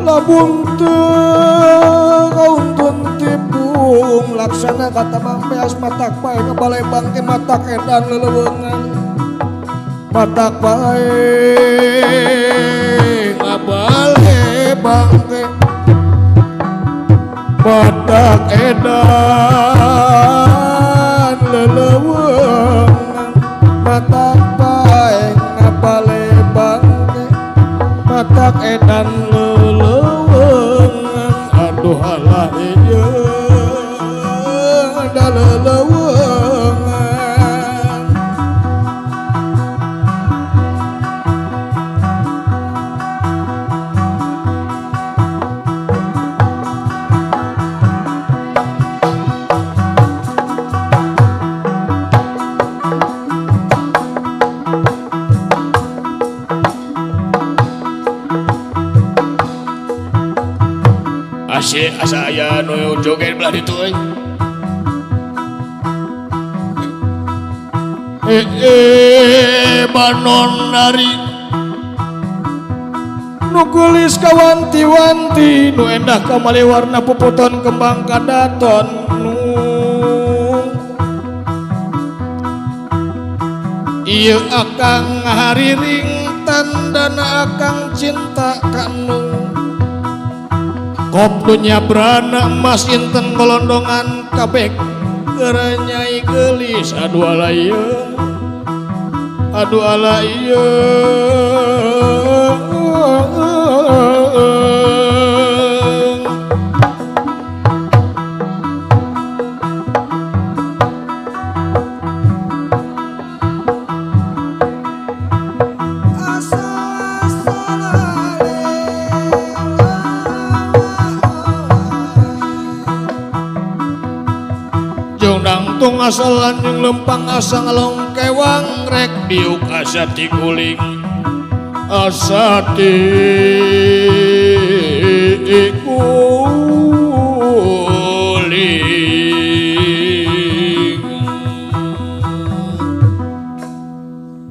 labung teu kauntun tipung laksana kata mampeas matak pae ngabalai bangke matak edan leuleungan matak pae ngabalai bangke matak edan leuleungan matak pae ngabalai bangke matak edan leuleungan aduh alah ieu da leuleungan asa aya nu joget belah ditu euy banon dari nu geulis kawanti-wanti nu endah kamali warna puputon kembang kadaton nu ieu akang ngahariring tandana akang cinta kanu kop dunya brana emas inten golondongan kabeh kerenyai gelis aduh ala ieu aduh ala ieu tung asal lanjung lempang asa ngelong kewang rek diuk asa tiguling asa tiguling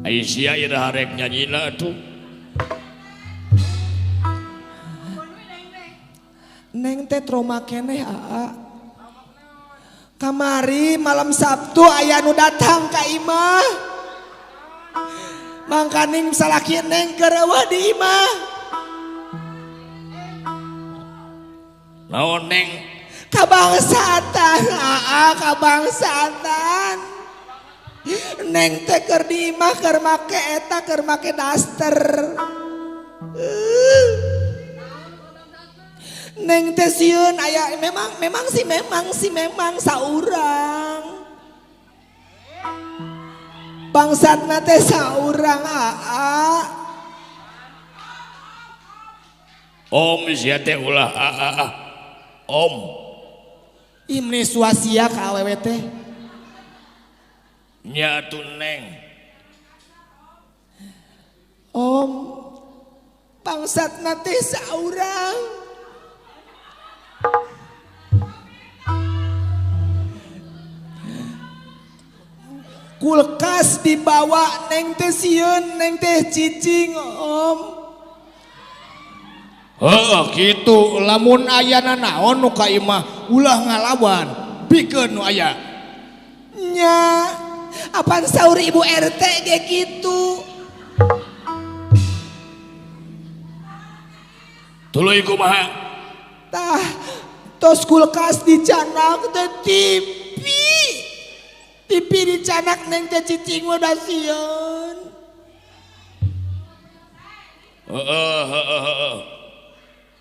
Aisyah ira rek nyanyina tuh Neng teh trauma keneh aa kamari malam Sabtu aya nu datang ka imah mangkaning salaki neng keur eueuh di imah naon neng kabangsatan kabangsatan neng teh keur di imah keur make eta keur make daster Neng teh sieun aya memang saurang bangsatna teh saurang aa om sia teh ulah om imni swasia ka awewe teh nya atuh neng om bangsatna teh saurang kulkas dibawa neng teh sieun neng teh cicing om heuh kitu lamun ayana naon nu ka imah ulah ngalawan pikeun nu aya nya apaan saur ibu RT ge kitu tuluy kumaha tah tos kulkas dicanak teh TV dicanak neng teh cicing udah sieun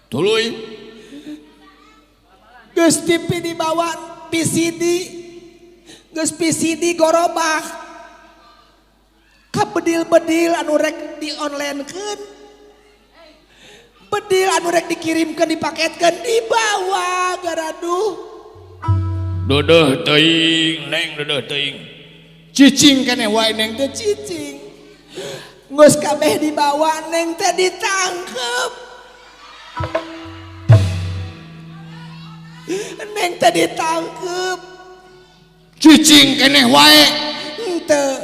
tuluy geus TV dibawa geus PCD gorobak ka bedil-bedil anu rek di online-keun bedil anu rek dikirimkeun dipaketkeun dibawa garaduh dodeh teuing neng dodeh teuing cicing keneh wae neng teh cicing geus kabeh dibawa neng teh ditangkep cicing keneh wae. Henteu.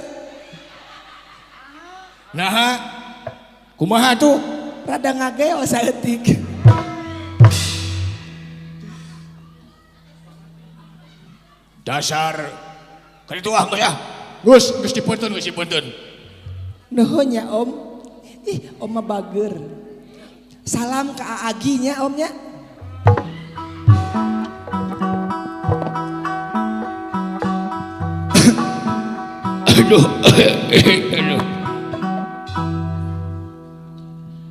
Nah, kumaha tuh? Rada ngageo saeutik. Dasar kan itu ya. Gus dipunten, Gus dipunten. Nuhun ya Om. Ih, Om mah bager. Salam ke Aginya Omnya. Aduh. Aduh.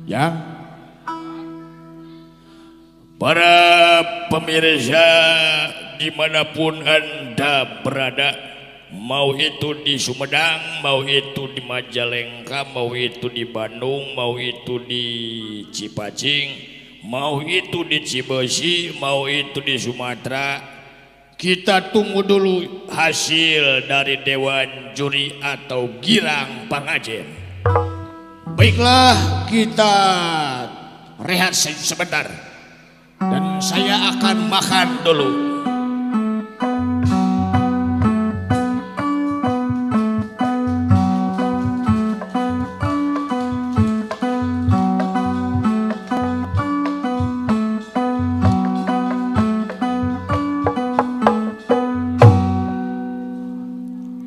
Yang para pemirsa dimanapun Anda berada, mau itu di Sumedang, mau itu di Majalengka, mau itu di Bandung, mau itu di Cipacing, mau itu di Cibosi, mau itu di Sumatera, kita tunggu dulu hasil dari Dewan Juri atau Girang Pangajen. Baiklah, kita rehat sebentar dan saya akan makan dulu.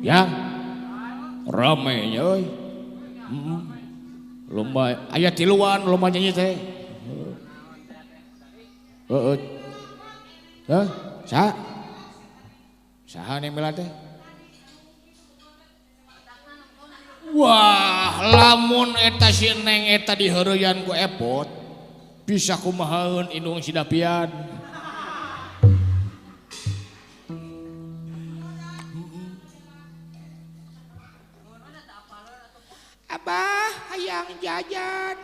Ya, ramenya euy. Lomba aya tiluan lomba nyanyi teh. Heeh. Hah? Saha nemela teh? Wah, lamun eta si Neng eta diheureuyan ku Epot, bisa kumahaeun indung sidapian. Abah, hayang jajan.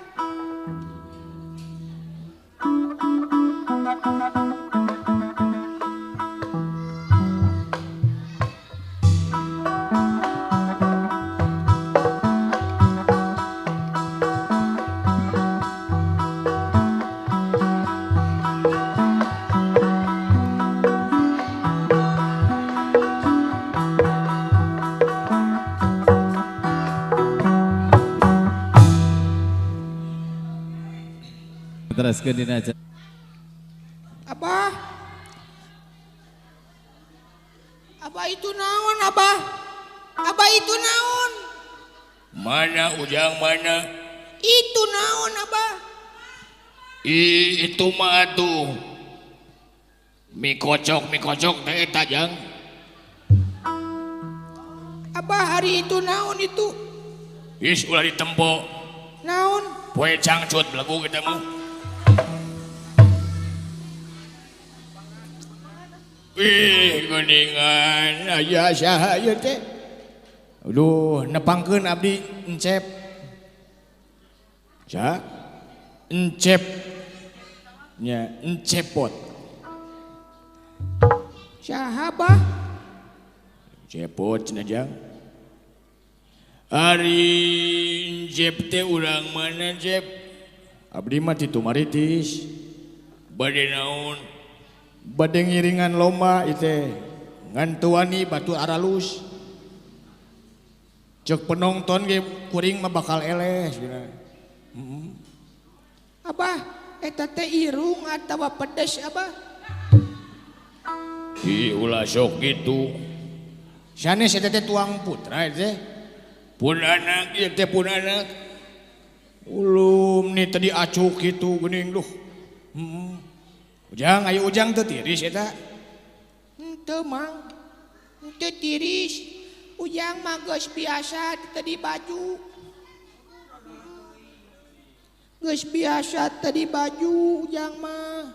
Teruskeun dina acara. Abah. Abah itu naon, Abah? Abah itu naon? Mana Ujang mana? Itu naon, Abah? Itu mah tuh mie kocok teh eta Jang. Abah hari itu naon itu? Is ulah ditempo. Naon? Poe cangcut belagu kita mah. Wih, geningan aya saha ieu teh? Aduh, nepangkeun abdi encep. Sa? Encep. Nya, encepot. Saha, Abah? Cepot cenah Jang. Ari encep teh urang mana Cep? Abdi mah ti Tumaritis. Bade naon? Bade ngiringan lomba ite ngan tuani batu aralus. Cek penonton ge kuring mah bakal eleh cenah. Abah, eta teh irung atawa pedes, Abah? Ulah sok gitu. Sanes eta teh tuang putra teh. Pun anak ieu teh pun anak. Ulum nih tadi acuk kitu geuning duh. Ujang ayo Ujang teu tiris eta. Henteu Mang. Henteu tiris. Ujang mah geus biasa tadi baju. Geus biasa tadi baju Ujang mah.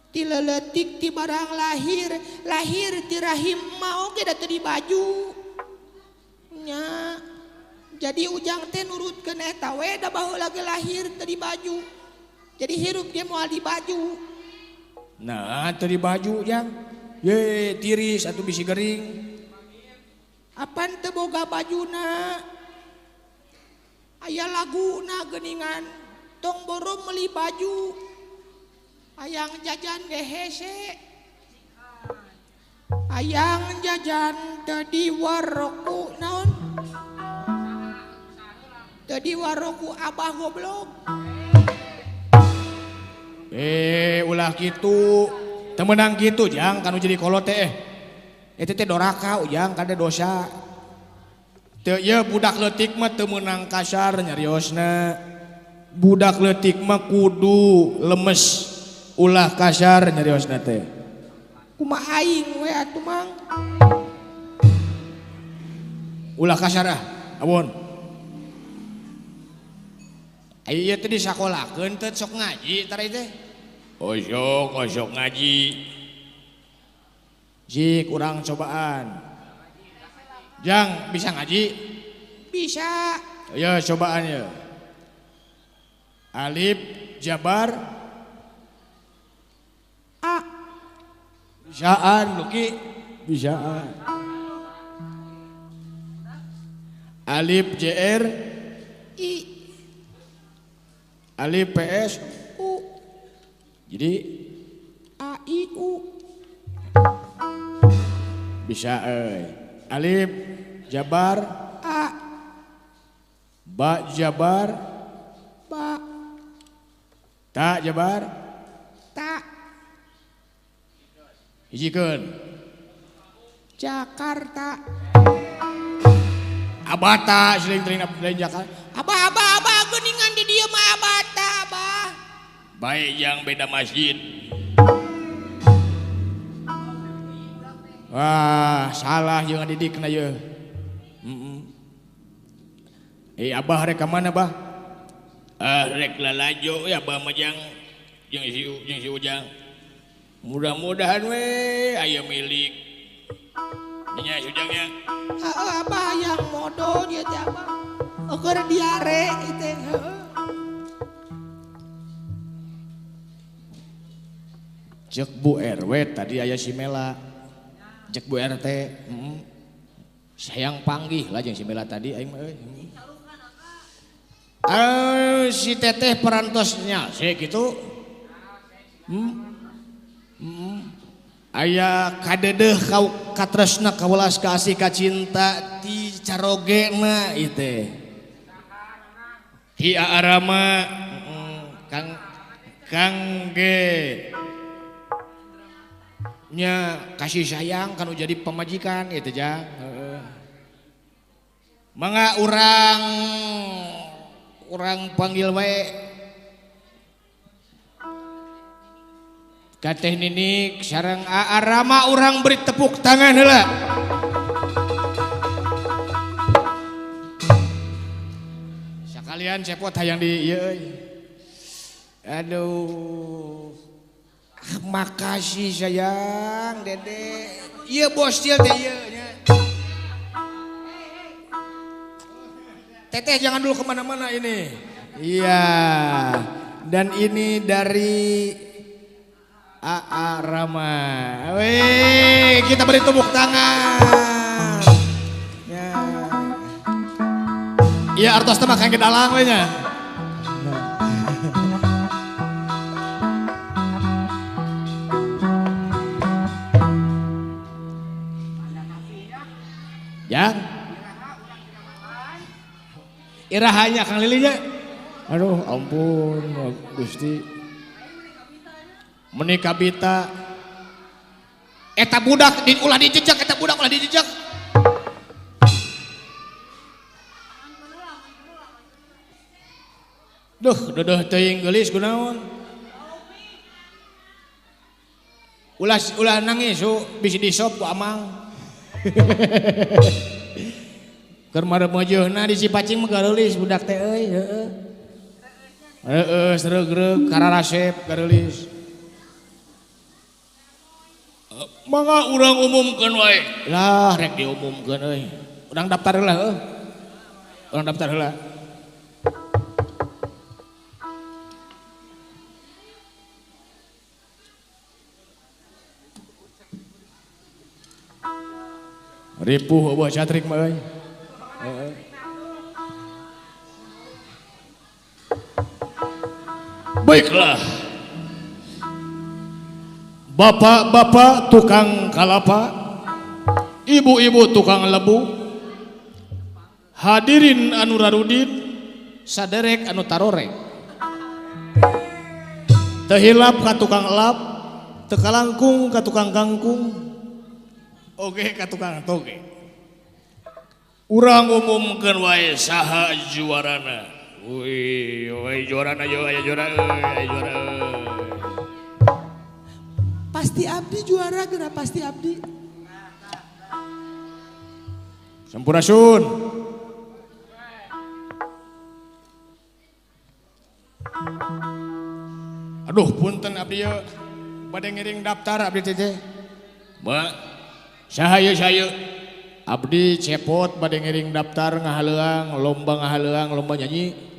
Ti leuletik ti barang lahir, lahir ti rahim mah oge da tadi baju. Nya. Jadi Ujang teh nurutkeun eta we da baheula ge lahir tadi baju. Jadi hirup dia moal di baju. Nah, tadi baju Jang. Ye, tiris atuh bisi gering. Apan teu boga bajuna? Aya laguna geuningan. Tong borom meuli baju. Hayang jajan ge hese. Hayang jajan tadi waroku naon? Tadi waroku abah goblok. Ulah gitu. Temenang gitu jang kanu jadi kolot teh. Eta teh doraka ujang kada dosa. Teu ieu budak leutik mah teu meunang kasar nyariosna. Budak leutik mah kudu lemes ulah kasar nyariosna teh. Kumaha aing we atuh mang. Ulah kasar ah, abon. Ieu teh disakolakeun teh sok ngaji tara teh. Osok ngaji. Jik urang cobaan. Jang bisa ngaji? Bisa. Ya cobaan ya. Alif Jabar A. Bisaan Luki bisaan. Alif JR I. Alif PS U. jadi A I U. bisa Alif Jabar A. Ba Jabar Ba. Ta Jabar Ta. hijikeun Jakarta. Abata sering lain Jakarta. Abah geuningan di dieu mah abata abah. Baik yang beda masjid. Wah, salah yang didik na ye. Abah rek ka mana, Bah? Rek lalajo ya Abah mah jeung si Ujang. Mudah-mudahan we aya milik. Nya si Ujangnya. Heeh abah yang modal dia teh abah. Keur diare itu heeh. Cek Bu RW tadi aya si Mela. Cek Bu RT. Sayang panggih lah jeung si Mela tadi aing mah euy. Si teteh perantosnya sih gitu. Aya kadedeh kau katresna kawelas kasih kacinta ti carogena ieu hi arama Kang ge nya kasih sayang kanu jadi pemajikan itu jang mangga urang panggil wae Kateh Ninik sareng Arama urang beri tepuk tangan heula. Sakalian cepot hayang di ieu euy. Aduh. Makasih sayang Dede. Ieu bos dia teh ieu nya. Teteh jangan dulu kemana-mana ini. Iya. Dan ini dari A.A. Rama. Wih, kita beri tepuk tangan. Ya. Iya, artos teh makan ke dalang we nya. Yang irahanya Kang Lilinya. Aduh, ampun, Gusti. Menikah bita eta budak ulah dijejak eta budak ulah dijejak duh teuing geulis kunaon ulah nangis bisi disop ku amang keur maremeujeunna di Cipacing mah gareulis budak teh euy heeh sreug-reug kararasep gareulis. Mangga urang umumkeun wae. Lah rek diumumkeun euy. Urang daftar heula heuh. Urang daftar heula. Ripuh eueuh catrik mah euy. Heeh. Baiklah. Bapak-bapak tukang kalapa, ibu-ibu tukang lebu, hadirin anu rarudin, saderek anu tarorek, tehilap ka tukang elap, tekalangkung ka tukang kangkung, oge ka tukang toge. Urang umumkeun wae saha juarana. Woi juarana yo aya juara aya juara. Pasti abdi juara geura pasti abdi. Sampurasun. Aduh punten abdi ye bade ngiring daftar abdi teh. Mbak saha ieu abdi cepot bade ngiring daftar ngahaleuang lomba nyanyi.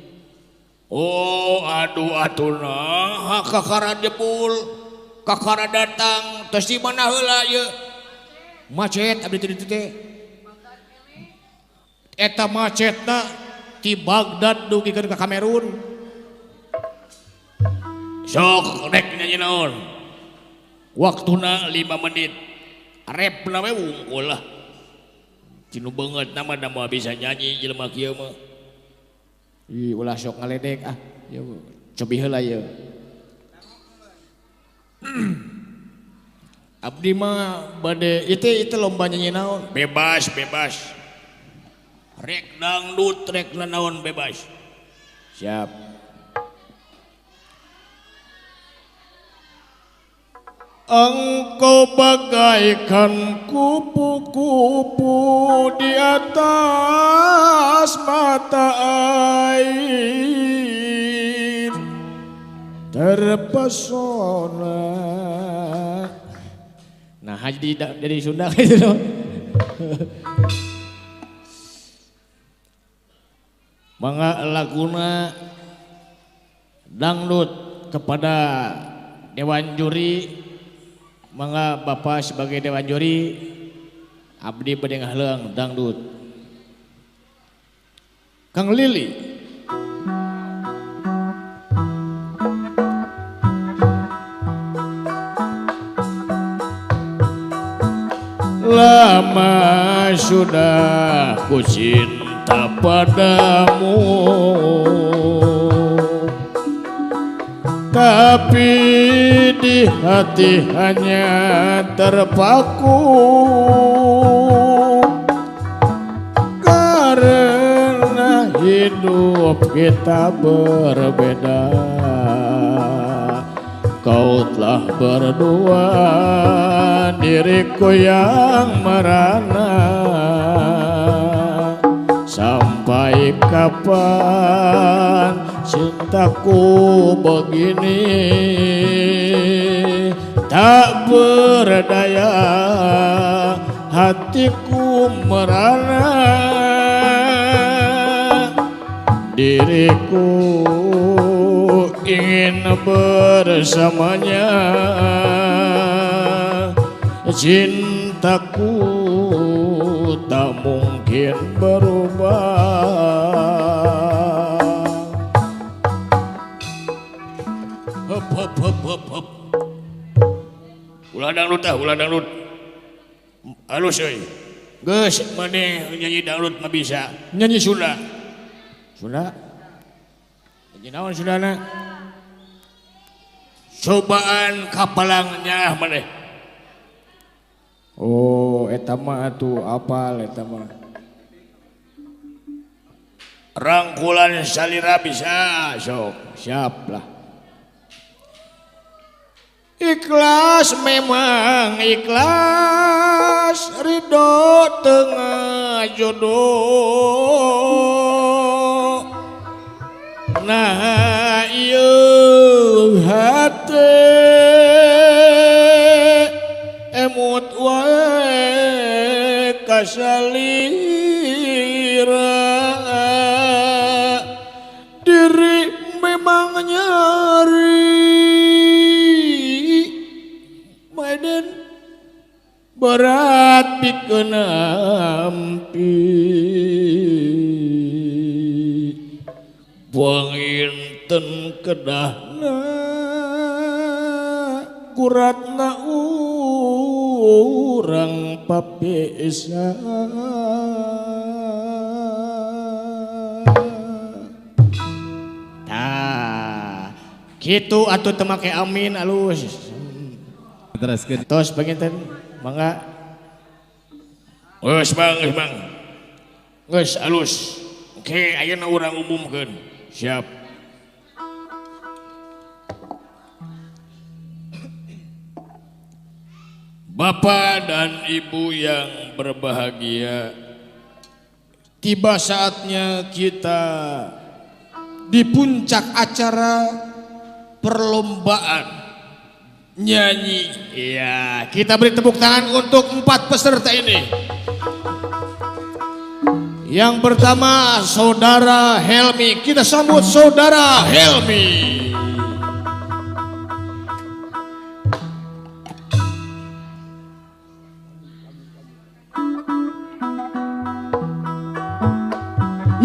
Oh aduh atuna kakara jebul kakara datang tos di mana heula ieu macet abdi teh eta macetna ti Baghdad dugikeun ka Kamerun sok rek nyanyi naon waktuna 5 menit repna we wungkul lah cinu beungeut nama da moal bisa nyanyi jelema kieu mah. Ih ulah sok ngaledek ya cobi heula ye. Abdi mah bade itu lomba nyanyi naon? Bebas. Rek dangdut rek naon bebas. Siap. Engkau bagaikan kupu-kupu di atas mata air terpesona. Nah haji dari Sunda gitu. Mangga laguna dangdut kepada dewan juri. Mangga Bapak sebagai dewan juri abdi bade ngahaleuang dangdut. Kang Lili. Lama sudah ku cinta padamu, tapi di hati hanya terpaku karena hidup kita berbeda. Kau telah berdua, diriku yang merana. Sampai kapan cintaku begini, tak berdaya hatiku merana. Diriku ingin bersamanya, cintaku tak mungkin berubah. Hop. Ulah dangdut. Halus euy. Geus maneh nyanyi dangdut mah bisa. Nyanyi Sunda. Nyanyi naon Sundana? Cobaan kapalangnya maneh. Oh, eta mah atuh apal eta mah. Rangkulan salira bisa, sok, siap lah. Ikhlas memang ikhlas, ridho tengah jodoh. Nah ieu hate emut wae kasalira, diri memang nyari maiden berat pikeun ampi. Panginten kedahna guratna urang Bapak bisa. Nah, gitu atuh teu make amin alus. Teruskeun. Tos panginten, mangga. Geus bang. Geus alus. Oke, ayeuna urang umumkeun. Siap. Bapak dan Ibu yang berbahagia, tiba saatnya kita di puncak acara perlombaan nyanyi. Ya, kita beri tepuk tangan untuk 4 peserta ini. Yang pertama Saudara Helmi, kita sambut Saudara Helmi.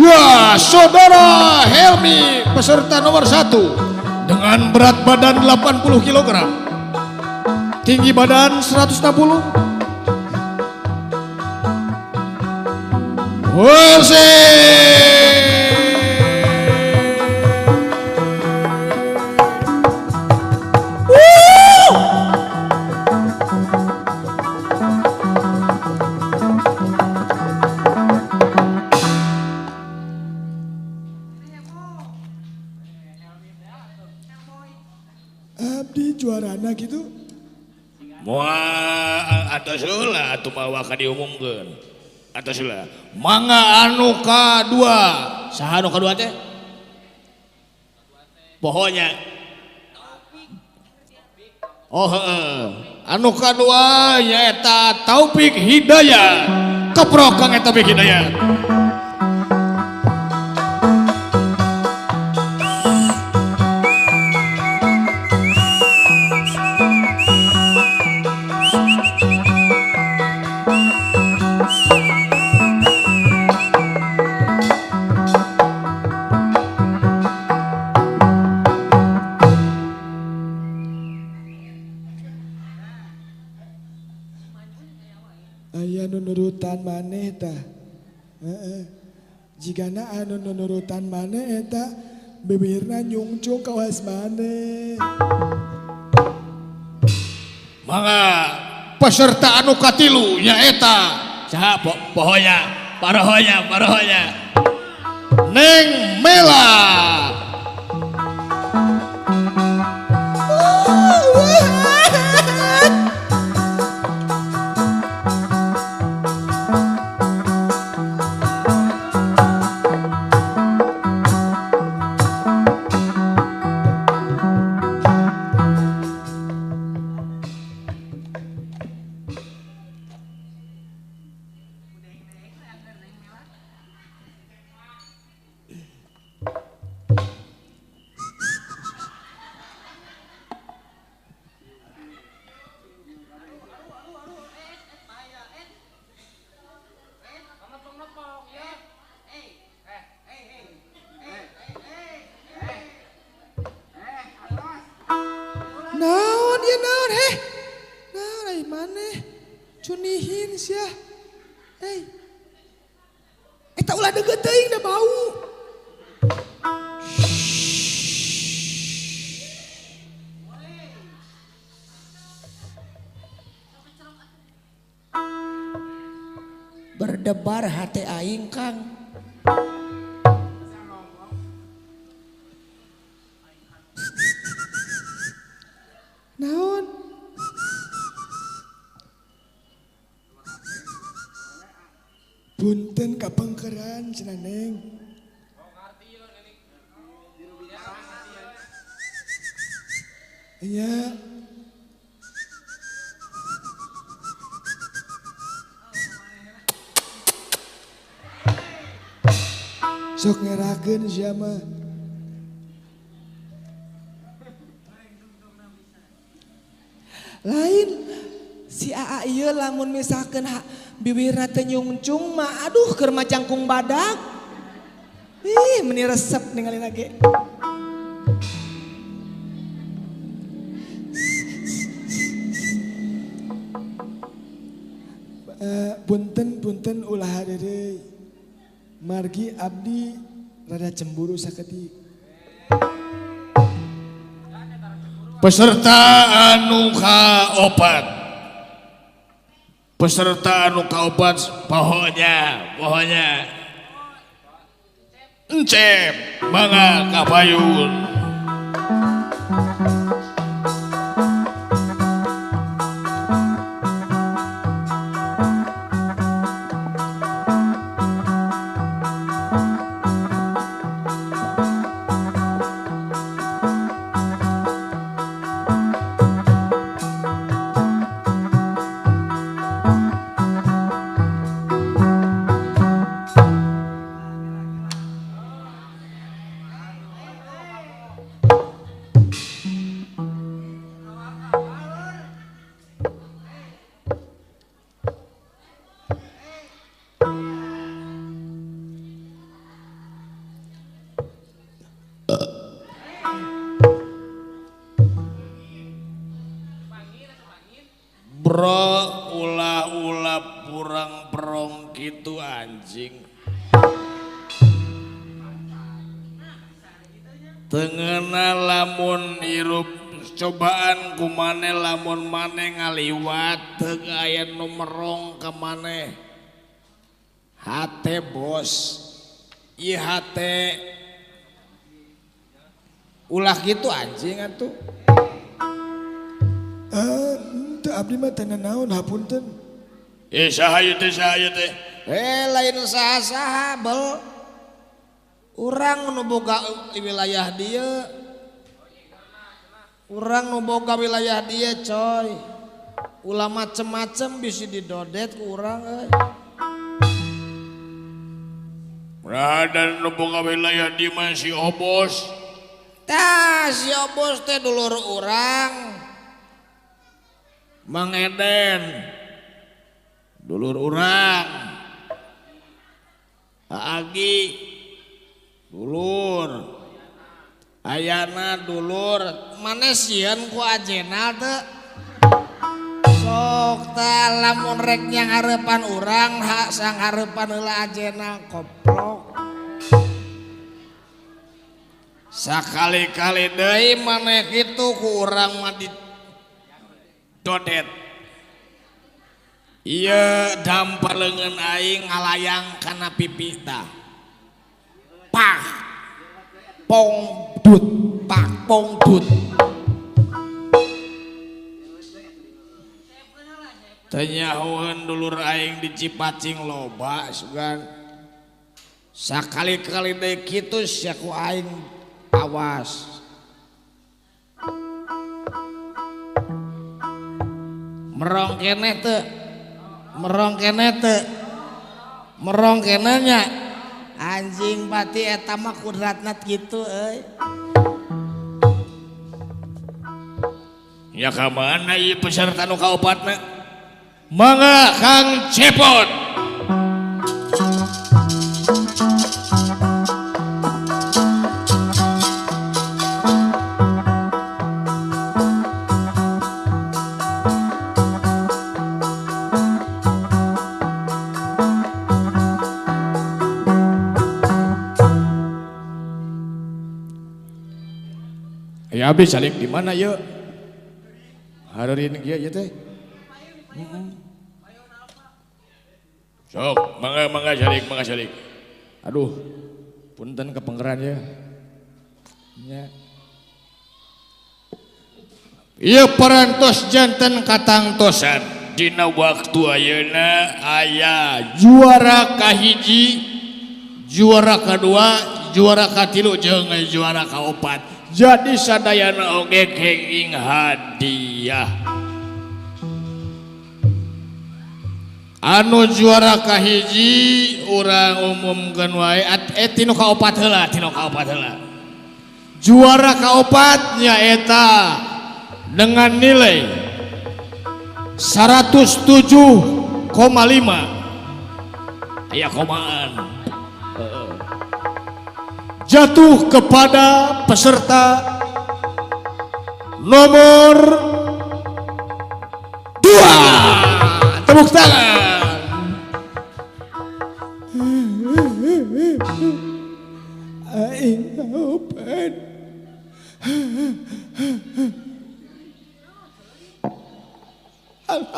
Ya, Saudara Helmi peserta nomor 1 dengan berat badan 80 kg, tinggi badan 160. Abdi juarana gitu. Moal atos heula atuh bawa ka diumumkeun. Atos heula. Mangga anu kadua. Saha anu kadua teh? Pohonya. Oh heeh. Anu kadua nyaeta Taufik Hidayat. Keprok Kang eta Taufik Hidayat. Aya nu nurutan maneh tah. Heeh. Jigana anu nurutan maneh eta bibirna nyungcung kawas maneh. Mangga peserta anu katilu nyaeta saha pohonya parohonya Neng Mela. Naon ya naon heh. Naon ai maneh? Cunihin sia. Hei. Eta ulah deugeut teuing da bau. Berdebar hati aing Kang. Naon? Punten kapengkeran cenah Neng. Iya. Sok ngerakeun sia mah. Lain si AA ieu lamun misalkan bibirna teu nyungcung mah aduh keur macangkung badak. Ih, meni resep ningalin lagi. punten ulah hareureuy. Margi abdi rada cemburu sakedik. Peserta anu kaopat. Peserta anu kaopat pohonnya Encep mangga kapayun. Bro ulah purang perong gitu anjing. Tengena lamun hirup cobaan kumane lamun mane ngaliwat teu aya nu merong ka maneh. Hate bos. Ieu hate ulah gitu anjing atuh. Teu abdi mah teu naon hapunten. Saha ieu teh? Lain saha-saha bel. Urang nu boga wilayah dieu. Urang nu boga wilayah dieu coy. Ulah macem-macem bisi didodet ku urang euy. Radan nu boga wilayah dieu mah si Obos. Tah si Obos teh dulur urang. Mang Eden dulur urang. Agi dulur. Ayana dulur. Mane sieun ku ajena teu? Sok tah lamun rek nya hareupan urang sang hareupan heula ajena koplok. Sakali-kali deui maneh kitu ku urang mah dodet. Ieu dampaleungeun aing ngalayang kana pipi tah. Pak pong dut, pak pong dut. Teu nyahoeun dulur aing di Cipacing loba sugan. Sakali-kali deui kitu sia ku aing awas. Merong kene nya anjing pati eta mah kudratna kitu euy. Ya ka mana ieu peserta nu kaopatna? Mangga Kang Cepot. Ya abdi salik di mana yuk? Hareureun kieu ieu teh. Sok, mangga salik. Aduh, punten kepenggeran ya. Nya. Ieu parantos janten katangtosan dina waktu ayeuna aya juara kahiji, juara kadua, juara katilu jeung juara kaopat. Jadi sadayana oge kenging hadiah. Anu juara kahiji urang umumkeun wae tinu kaopat heula. Juara kaopat nyaeta dengan nilai 107,5. Aya komaan. Jatuh kepada peserta nomor 2. Tepuk tangan.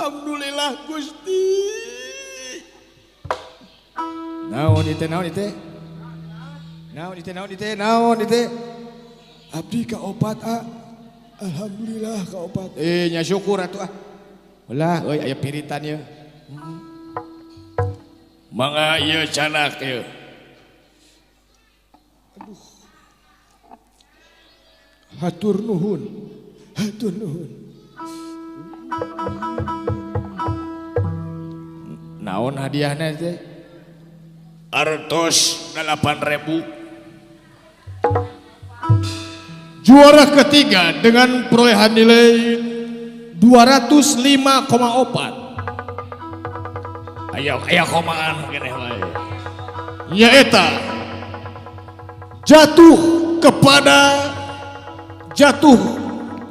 Alhamdulillah Gusti. Naon itu? Naon itu? Abdi ka opat Alhamdulillah ka opat. Nya syukur atuh Ulah aya piritan ya. Mangga ieu canak ieu. Hatur nuhun. Naon hadiahna teh? Artos 8.000. Juara ketiga dengan perolehan nilai 205,4. Aya komaan keneh wae. Nyaeta jatuh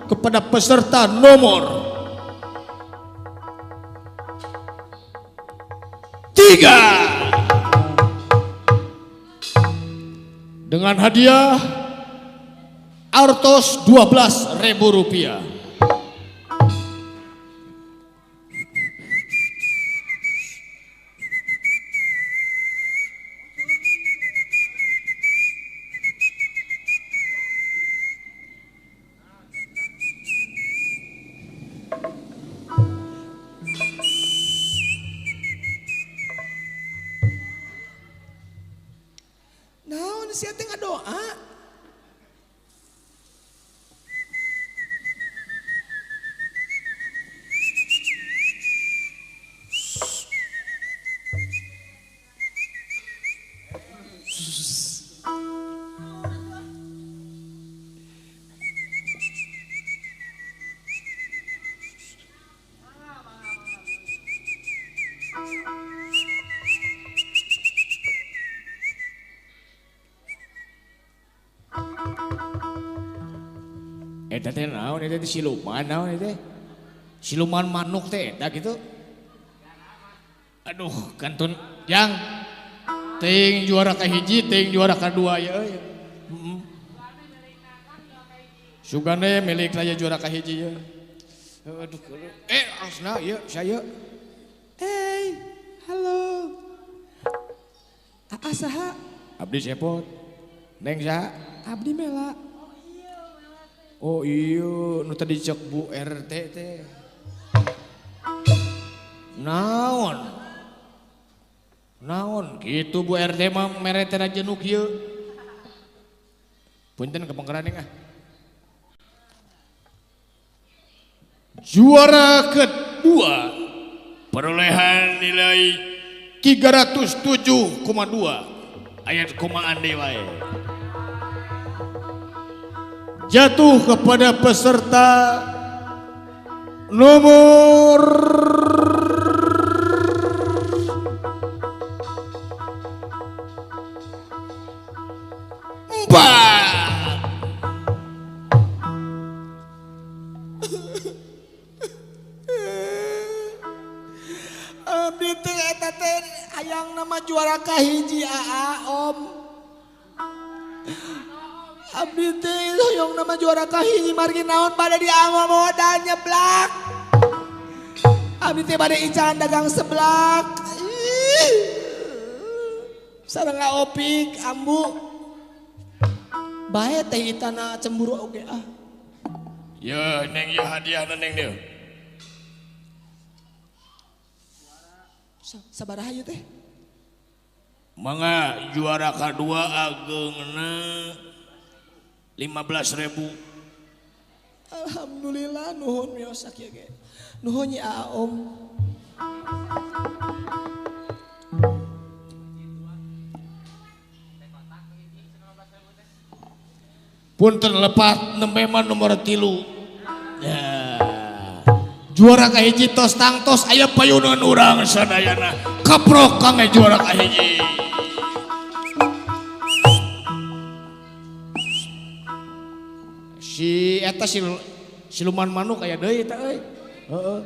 kepada peserta nomor 3 dengan hadiah artos Rp12.000. Naon sia teh ngadoa? Eta teh naon eta teh siluman naon eta? Siluman manuk teh eta gitu. Aduh, kantun yang Ting juara kahiji, ting juara kadua ya. Sugane milik saya juara kahiji ya. Aduh, asna ya saya. Halo. Saha? Abdi Sepot. Neng saha? Abdi Mela. Oh iya, nu tadi cek Bu RT teh. Naon gitu Bu RT mah meretena jenuk ieu. Punten kepengkeran ah. Juara kedua perolehan nilai 307,2. Ayat komaan deui wae. Jatuh kepada peserta nomor 4. Abdi teh eta teh hayang nama juara kahiji Om. Abdi teh hoyong nama juara kahiji margi naon bade dianggo modal nyeblak. Abdi teh bade ican dagang seblak. Sareng opik ambu. Bae teh itana cemburu oge ah. Ya neng ya hadiah neng dia. Sabaraha ieu teh? Mangga juara kedua ageungna 15.000. Alhamdulillah nuhun mios kieu ge. Nuhun nya Om. Punten lepat nembeman nomor 3. Ya. Juara kahiji tos tangtos aya payunan urang sadayana. Kaprok kangge juara kahiji. Si eta siluman manuk aya deui eta euy. Heeh.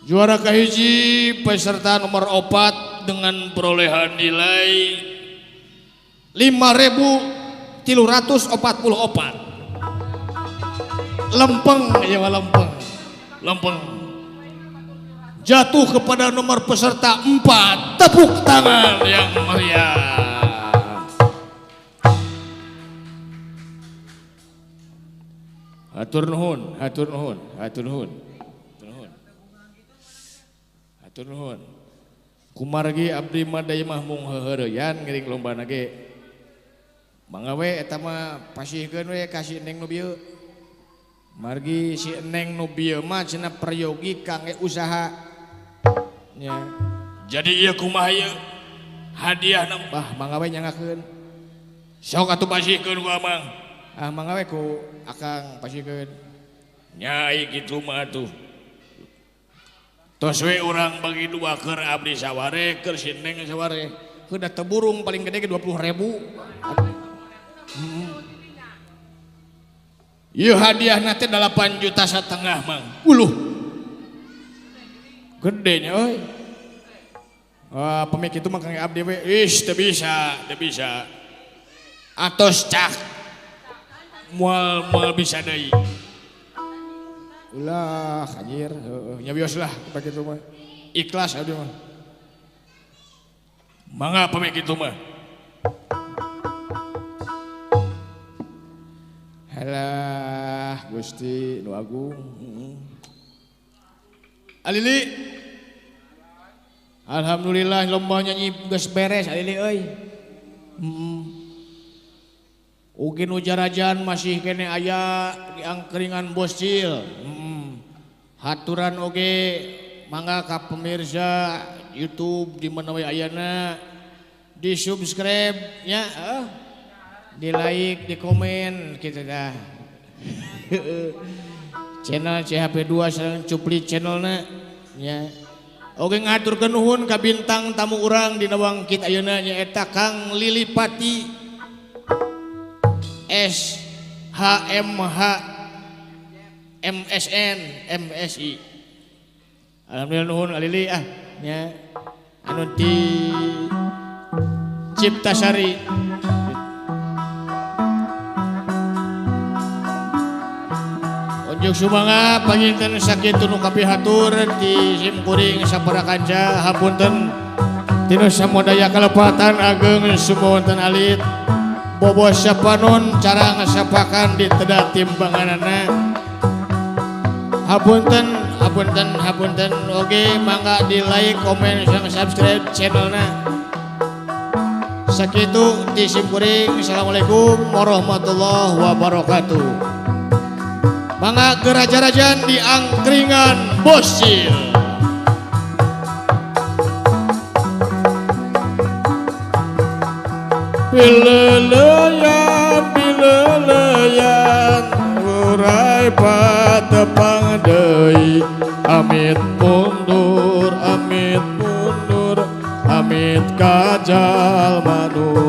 Juara kahiji peserta nomor 4 dengan perolehan nilai 5.344. Lempeng ya lempeng. jatuh kepada nomor peserta 4. Tepuk tangan yang meriah. Hatur nuhun, hatur nuhun, hatur nuhun, hatur nuhun, hatur nuhun. Kumargi abdi madai mah mung heureyan ngiring lomba nage. Mangga we eta mah pasihkeun we kasih Neng nu bieu. Margi si Neng nu bieu mah cenah prayogi kangge usaha. Nya. Jadi ieu kumaha ieu? Hadiahna mangga we nyangakeun. Sok atuh pasihkeun ku Amang. Mangga we ku Akang pasihkeun. Nyai kitu mah atuh. Tos we urang bagi 2 keur abdi saware keur si Neng saware. Heuda teu burung paling gede ge 20.000. Ieu hadiahna teh 8,5 juta Mang. Uluh. Gedenya euy. Pemik itu mah kangge abdi we. Teu bisa, teu bisa. Atos cak. Moal bisa deui. Ulah anjir, nya bios lah pake kitu mah. Ikhlas abdi mah. Mangga pameh kitu mah. Halah Gusti nu agung. Alili. Alhamdulillah lomba nyanyi geus beres Alili euy. Ugi nu jarajan masih kene aya di angkringan Boscil. Haturan oge mangga ka pemirsa YouTube di mana we ayana di subscribe nya di like di komen kitu dah. Channel CHP2 sareng Cupli channelna nya. Oge ngaturkeun nuhun ka bintang tamu urang dina wangkit ayeuna nyaeta Kang Lilipati SHMH MSN MSI. Alhamdulillah nuhun alili nya anu ti Ciptasari. Unjuk sumangga panginten sakitu nu kapihatur ti simkuring sapara kanca hapunten tinu samodaya kalepatan ageng sumawonten alit. Bobo sapanon cara ngasapakan di tedak timbanganana. Hapunten oge mangga di like, komen, sareng subscribe channelna. Sakitu ti simkuring. Assalamualaikum warahmatullahi wabarakatuh. Mangga geraja-rajan di angkringan Boscil. Bileleyan urai patepang deui amit mundur amit kajal manu